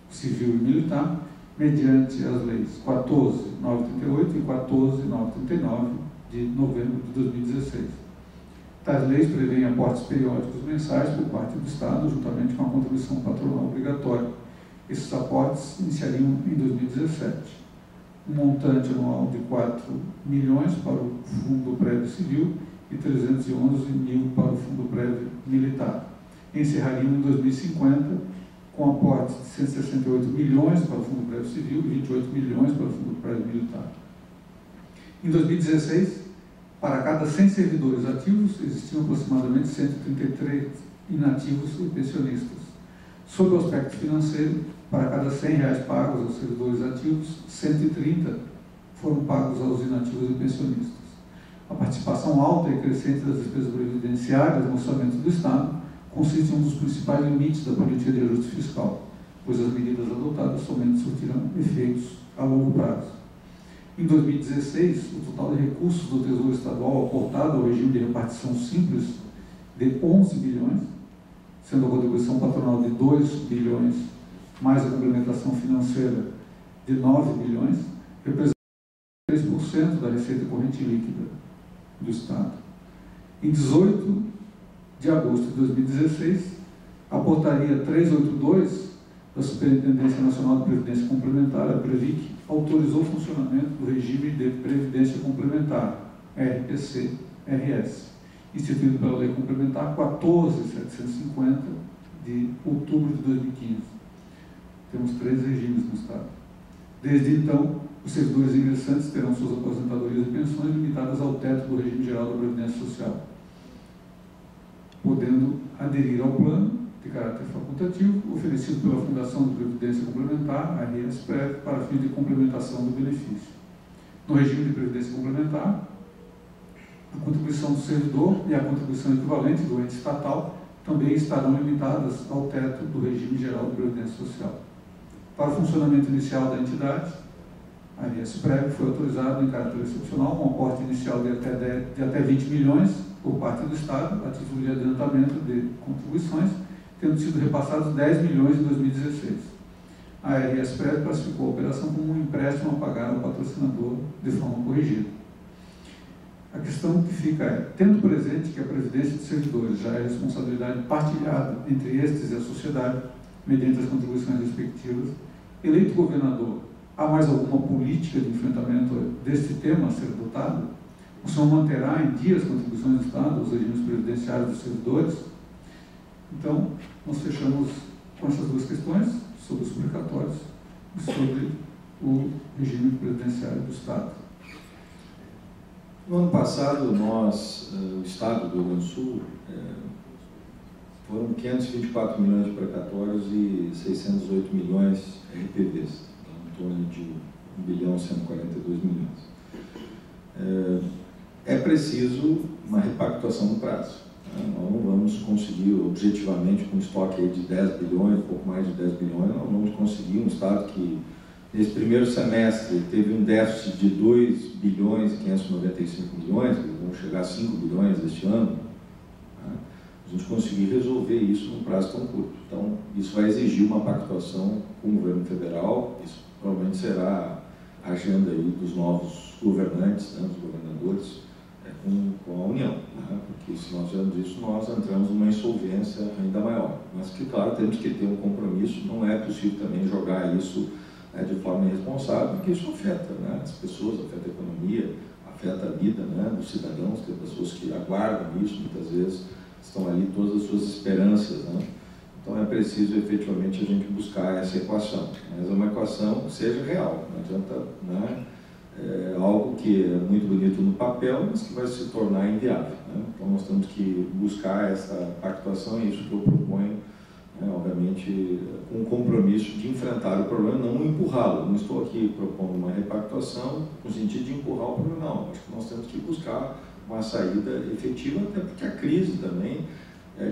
civil e militar, mediante as leis 14.938 e 14.939 de novembro de 2016. Tais leis prevêem aportes periódicos mensais por parte do Estado, juntamente com a contribuição patronal obrigatória. Esses aportes iniciariam em 2017. Um montante anual de 4 milhões para o Fundo Prévio Civil e 311 mil para o Fundo Prévio Militar. Encerrariam em 2050 com aportes de 168 milhões para o Fundo Prévio Civil e 28 milhões para o Fundo Prévio Militar. Em 2016, para cada 100 servidores ativos, existiam aproximadamente 133 inativos e pensionistas. Sob o aspecto financeiro, para cada R$100 pagos aos servidores ativos, 130 foram pagos aos inativos e pensionistas. A participação alta e crescente das despesas previdenciárias no orçamento do Estado consiste em um dos principais limites da política de ajuste fiscal, pois as medidas adotadas somente surtirão efeitos a longo prazo. Em 2016, o total de recursos do Tesouro Estadual aportado ao regime de repartição simples de 11 bilhões, sendo a contribuição patronal de 2 bilhões, mais a complementação financeira de 9 bilhões, representa 3% da receita corrente líquida do Estado. Em 18 de agosto de 2016, a portaria 382 da Superintendência Nacional de Previdência Complementar, a Previc, autorizou o funcionamento do regime de Previdência Complementar, RPC-RS, instituído pela Lei Complementar 14.750 de outubro de 2015. Temos 3 regimes no Estado. Desde então, os servidores ingressantes terão suas aposentadorias e pensões limitadas ao teto do regime geral da Previdência Social, podendo aderir ao plano de caráter facultativo oferecido pela Fundação de Previdência Complementar, a RSPREV, para fim de complementação do benefício. No regime de Previdência Complementar, a contribuição do servidor e a contribuição equivalente do ente estatal também estarão limitadas ao teto do regime geral de Previdência Social. Para o funcionamento inicial da entidade, a RSPREV foi autorizado em caráter excepcional um aporte inicial de até 20 milhões por parte do Estado, a título de adiantamento de contribuições, tendo sido repassados 10 milhões em 2016. A RSPREV classificou a operação como um empréstimo a pagar ao patrocinador de forma corrigida. A questão que fica é, tendo presente que a previdência dos servidores já é responsabilidade partilhada entre estes e a sociedade, mediante as contribuições respectivas, eleito governador, há mais alguma política de enfrentamento deste tema a ser adotado? O senhor manterá em dia as contribuições do Estado, os regimes previdenciários dos servidores? Então, nós fechamos com essas 2 questões, sobre os precatórios e sobre o regime previdenciário do Estado. No ano passado, o Estado do Rio Grande do Sul, foram 524 milhões de precatórios e 608 milhões RPVs, em torno de 1.142 milhões. É preciso uma repactuação no prazo. Nós não vamos conseguir, objetivamente, com um estoque aí de 10 bilhões, pouco mais de 10 bilhões, nós vamos conseguir um Estado que nesse primeiro semestre teve um déficit de 2 bilhões e 595 milhões, que vão chegar a 5 bilhões este ano, né? A gente conseguir resolver isso num prazo tão curto. Então, isso vai exigir uma pactuação com o governo federal, isso provavelmente será a agenda aí dos novos governantes, né, dos governadores, com a União, né? Porque se nós fizermos isso, nós entramos numa insolvência ainda maior. Mas que, claro, temos que ter um compromisso, não é possível também jogar isso, né, de forma irresponsável, porque isso afeta, né, as pessoas, afeta a economia, afeta a vida, né, dos cidadãos, tem pessoas que aguardam isso, muitas vezes estão ali todas as suas esperanças, né? Então é preciso efetivamente a gente buscar essa equação, mas é uma equação que seja real, não adianta, né, algo que é muito bonito no papel, mas que vai se tornar inviável, né? Então nós temos que buscar essa pactuação, e isso que eu proponho, né, obviamente com o compromisso de enfrentar o problema, não empurrá-lo. Não estou aqui propondo uma repactuação no sentido de empurrar o problema, não. Acho que nós temos que buscar uma saída efetiva, até porque a crise também,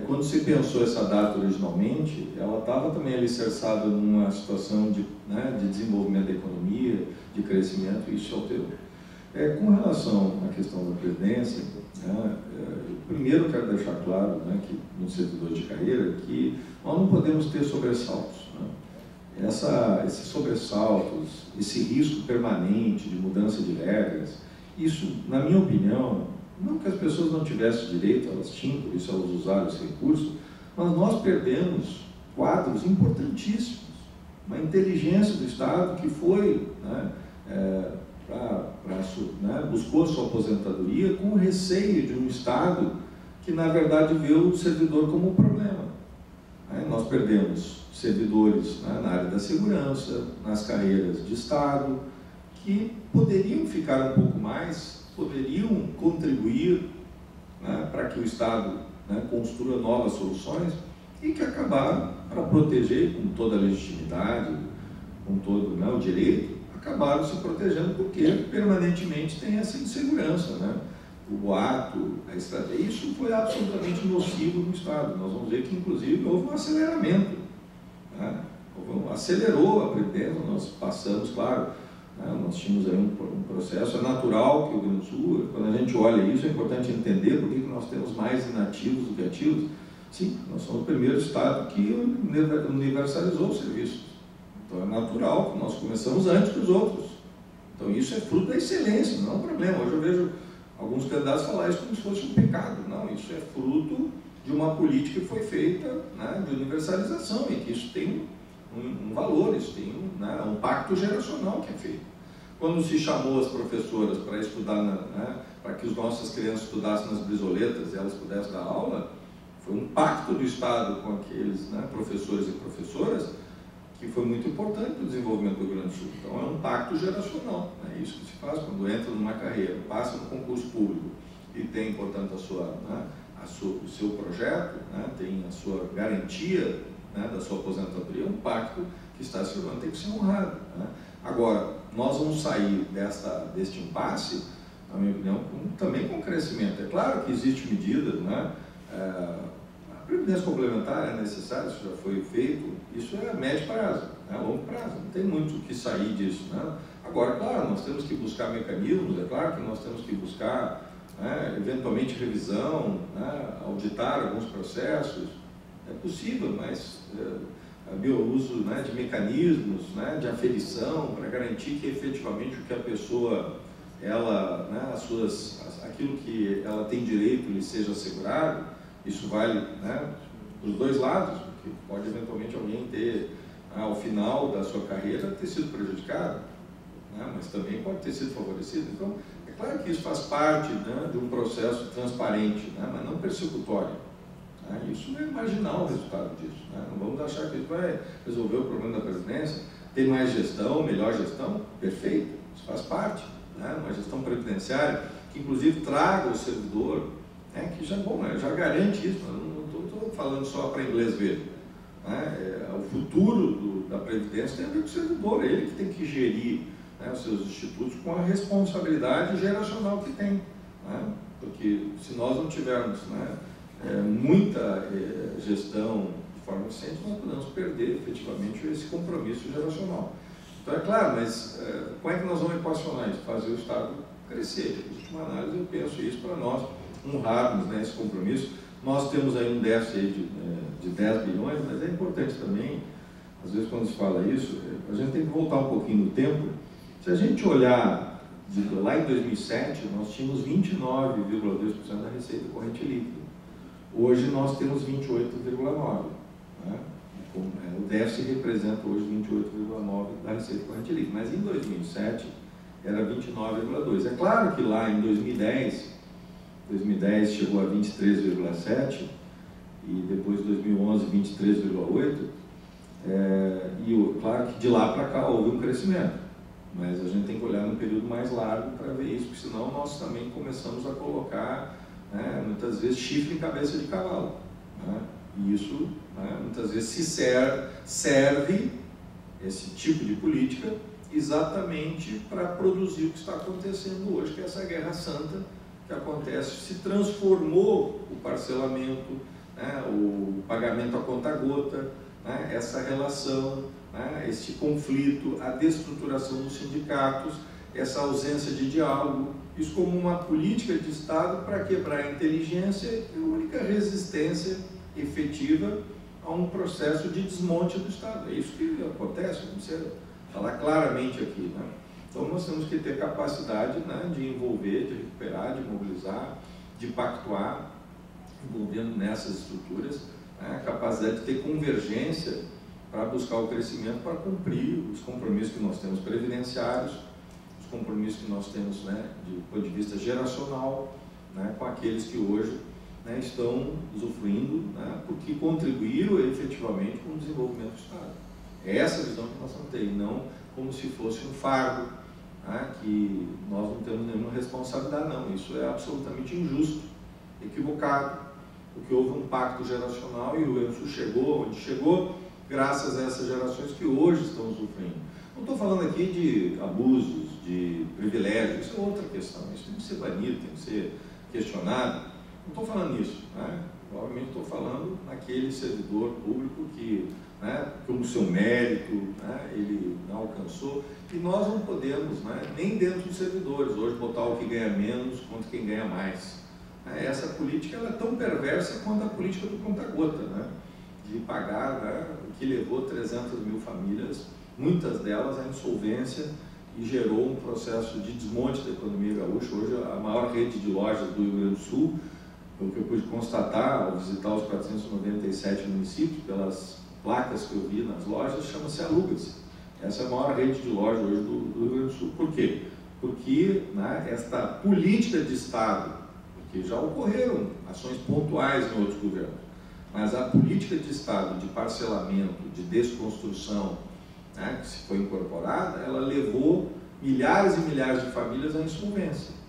quando se pensou essa data originalmente, ela estava também alicerçada numa situação de, né, de desenvolvimento da economia, de crescimento, e isso se alterou. Com relação à questão da previdência, né, primeiro quero deixar claro, né, que no servidor de carreira, que nós não podemos ter sobressaltos, né? Esses sobressaltos, esse risco permanente de mudança de regras, isso, na minha opinião, não que as pessoas não tivessem direito, elas tinham, por isso elas usaram esse recurso, mas nós perdemos quadros importantíssimos. Uma inteligência do Estado que foi, né, buscou a sua aposentadoria com receio de um Estado que, na verdade, vê o servidor como um problema. Nós perdemos servidores, né, na área da segurança, nas carreiras de Estado, que poderiam ficar um pouco mais, poderiam contribuir, né, para que o Estado, né, construa novas soluções, e que acabaram, para proteger com toda a legitimidade, com todo, né, o direito, acabaram se protegendo porque permanentemente tem essa insegurança, né? O boato, a estratégia, isso foi absolutamente nocivo no Estado. Nós vamos ver que, inclusive, houve um aceleramento, né? Acelerou a Previdência, nós passamos, claro, né? Nós tínhamos aí um processo, é natural que o Rio Grande do Sul, quando a gente olha isso, é importante entender por que nós temos mais inativos do que ativos. Sim, nós somos o primeiro Estado que universalizou os serviços. Então é natural que nós começamos antes que os outros. Então isso é fruto da excelência, não é um problema. Hoje eu vejo alguns candidatos falar isso como se fosse um pecado. Não, isso é fruto de uma política que foi feita, né, de universalização, e que isso tem um valor, isso tem né, um pacto geracional que é feito. Quando se chamou as professoras para estudar, né, para que as nossas crianças estudassem nas brisoletas e elas pudessem dar aula, foi um pacto do Estado com aqueles, né, professores e professoras, que foi muito importante para o desenvolvimento do Rio Grande do Sul. Então é um pacto geracional, é isso que se faz quando entra numa carreira, passa no concurso público e tem, portanto, o seu projeto, né, tem a sua garantia, né, da sua aposentadoria, um pacto que está se tornando, tem que ser honrado, né? Agora, nós vamos sair deste impasse, na minha opinião, também com crescimento. É claro que existem medidas, né? A previdência complementar é necessária, isso já foi feito, isso é a médio prazo, né, a longo prazo, não tem muito o que sair disso, né? Agora, claro, nós temos que buscar mecanismos, é claro que nós temos que buscar, né, eventualmente revisão, né, auditar alguns processos, é possível, mas havia o uso, né, de mecanismos, né, de aferição para garantir que efetivamente o que a pessoa, ela, né, aquilo que ela tem direito lhe seja assegurado. Isso vale, né, para os dois lados, porque pode eventualmente alguém ter, ao final da sua carreira, ter sido prejudicado, né, mas também pode ter sido favorecido. Então, é claro que isso faz parte, né, de um processo transparente, né, mas não persecutório. Né, isso é marginal o resultado disso. Né, não vamos achar que isso vai resolver o problema da previdência. Tem mais gestão, melhor gestão, perfeito, isso faz parte, né, uma gestão previdenciária que, inclusive, traga o servidor, que já é bom, né? Já garante isso, não estou falando só para inglês ver. Né? O futuro da Previdência tem a ver com o servidor, ele que tem que gerir, né, os seus institutos com a responsabilidade geracional que tem. Né? Porque se nós não tivermos, né, muita gestão de forma eficiente, nós podemos perder efetivamente esse compromisso geracional. Então é claro, mas como é que nós vamos equacionar isso? Fazer o Estado crescer. De última análise, eu penso isso para nós honrarmos, né, esse compromisso. Nós temos aí um déficit aí de 10 bilhões, mas é importante também, às vezes quando se fala isso, a gente tem que voltar um pouquinho no tempo. Se a gente olhar lá em 2007, nós tínhamos 29,2% da receita corrente líquida. Hoje nós temos 28,9%. Né? O déficit representa hoje 28,9% da receita corrente líquida, mas em 2007 era 29,2%. É claro que lá em 2010 chegou a 23,7% e depois de 2011 23,8%, e claro que de lá para cá houve um crescimento, mas a gente tem que olhar no período mais largo para ver isso, porque senão nós também começamos a colocar, né, muitas vezes chifre em cabeça de cavalo, né? E isso, né, muitas vezes serve esse tipo de política exatamente para produzir o que está acontecendo hoje, que é essa guerra santa que acontece, se transformou o parcelamento, né, o pagamento a conta-gota, né, essa relação, né, este conflito, a destruturação dos sindicatos, essa ausência de diálogo, isso como uma política de Estado para quebrar a inteligência e a única resistência efetiva a um processo de desmonte do Estado. É isso que acontece, vamos falar claramente aqui, né? Então nós temos que ter capacidade, né, de envolver, de recuperar, de mobilizar, de pactuar, envolvendo nessas estruturas, né, a capacidade de ter convergência para buscar o crescimento, para cumprir os compromissos que nós temos previdenciários, os compromissos que nós temos, né, de ponto de vista geracional, né, com aqueles que hoje, né, estão usufruindo, né, porque contribuíram efetivamente com o desenvolvimento do Estado. É essa a visão que nós vamos ter, e não como se fosse um fardo, né, que nós não temos nenhuma responsabilidade, não. Isso é absolutamente injusto, equivocado, porque houve um pacto geracional e o Rio Grande do Sul chegou onde chegou, graças a essas gerações que hoje estão usufruindo. Não estou falando aqui de abusos, de privilégios, isso é outra questão, isso tem que ser banido, tem que ser questionado. Não estou falando nisso, né? Provavelmente estou falando naquele servidor público que, né, como seu mérito, né, ele não alcançou, e nós não podemos, né, nem dentro dos servidores, hoje botar o que ganha menos contra quem ganha mais. Essa política ela é tão perversa quanto a política do conta-gota, né, de pagar, né, o que levou 300 mil famílias, muitas delas à insolvência, e gerou um processo de desmonte da economia gaúcha. Hoje a maior rede de lojas do Rio Grande do Sul, o que eu pude constatar ao visitar os 497 municípios, pelas placas que eu vi nas lojas, chama-se Aluga-se. Essa é a maior rede de lojas hoje do Rio Grande do Sul. Por quê? Porque, né, esta política de Estado, porque já ocorreram ações pontuais em outros governos, mas a política de Estado de parcelamento, de desconstrução, né, que se foi incorporada, ela levou milhares e milhares de famílias à insolvência.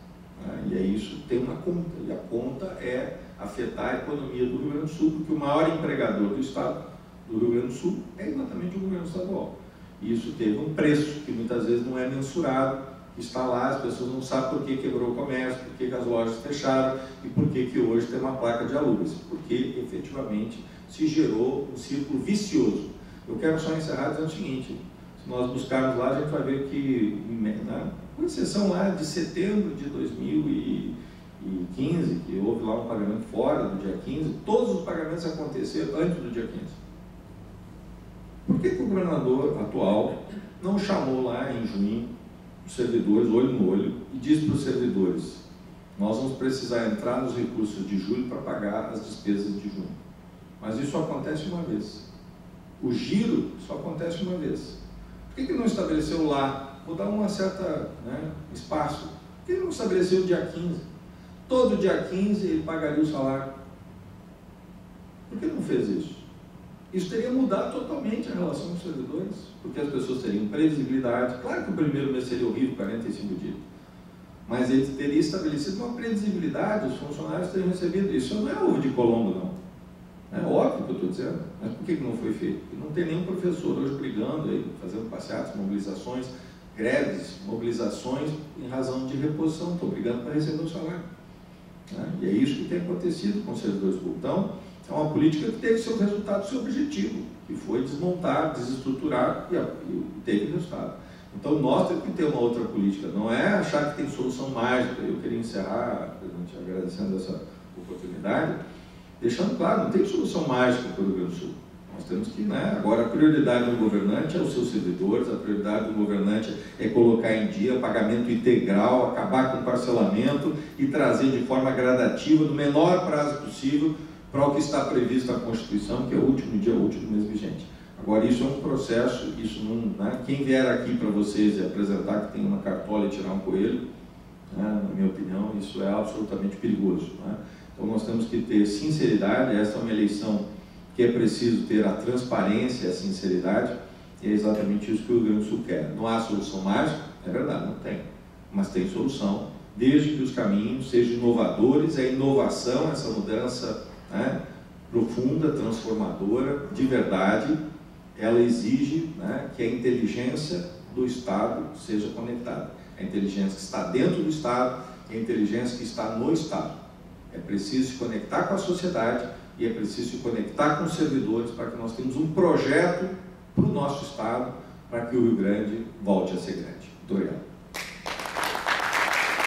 E aí isso tem uma conta, e a conta é afetar a economia do Rio Grande do Sul, porque o maior empregador do Estado do Rio Grande do Sul é exatamente o governo estadual. E isso teve um preço que muitas vezes não é mensurado, está lá, as pessoas não sabem por que quebrou o comércio, por que as lojas fecharam e por que hoje tem uma placa de alugas, porque efetivamente se gerou um círculo vicioso. Eu quero só encerrar dizendo o seguinte: se nós buscarmos lá, a gente vai ver que, né, com exceção lá de setembro de 2015, que houve lá um pagamento fora do dia 15, todos os pagamentos aconteceram antes do dia 15. Por que o governador atual não chamou lá em junho os servidores, olho no olho, e disse para os servidores: nós vamos precisar entrar nos recursos de julho para pagar as despesas de junho? Mas isso só acontece uma vez. O giro só acontece uma vez. Por que não estabeleceu lá? Vou dar uma certa, né, espaço. Por que não estabeleceu o dia 15? Todo dia 15 ele pagaria o salário. Por que não fez isso? Isso teria mudado totalmente a relação com os servidores, porque as pessoas teriam previsibilidade. Claro que o primeiro mês seria horrível, 45 dias. Mas ele teria estabelecido uma previsibilidade, os funcionários teriam recebido. Isso não é ovo de Colombo, não. É óbvio que eu estou dizendo, mas por que não foi feito? Porque não tem nenhum professor hoje brigando, aí, fazendo passeatas, mobilizações, greves, mobilizações em razão de reposição. Estou brigando para receber o salário. E é isso que tem acontecido com os servidores públicos. Então, é uma política que teve seu resultado, seu objetivo, que foi desmontar, desestruturar e teve resultado. Então nós temos que ter uma outra política, não é achar que tem solução mágica. Eu queria encerrar, presidente, agradecendo essa oportunidade, deixando claro, não tem solução mágica para o Rio Grande do Sul. Nós temos que, agora a prioridade do governante é os seus servidores, a prioridade do governante é colocar em dia pagamento integral, acabar com o parcelamento e trazer de forma gradativa, no menor prazo possível, para o que está previsto na Constituição, que é o último dia útil do mês vigente. Agora, isso é um processo, isso não, quem vier aqui para vocês e apresentar que tem uma cartola e tirar um coelho, na minha opinião, isso é absolutamente perigoso. Então, nós temos que ter sinceridade. Essa é uma eleição que é preciso ter a transparência e a sinceridade, e é exatamente isso que o Rio Grande do Sul quer. Não há solução mágica, é verdade, não tem, mas tem solução, desde que os caminhos sejam inovadores. A inovação, essa mudança profunda, transformadora, de verdade, ela exige que a inteligência do Estado seja conectada. A inteligência que está dentro do Estado e a inteligência que está no Estado. É preciso se conectar com a sociedade e é preciso se conectar com os servidores para que nós tenhamos um projeto para o nosso Estado, para que o Rio Grande volte a ser grande. Muito obrigado.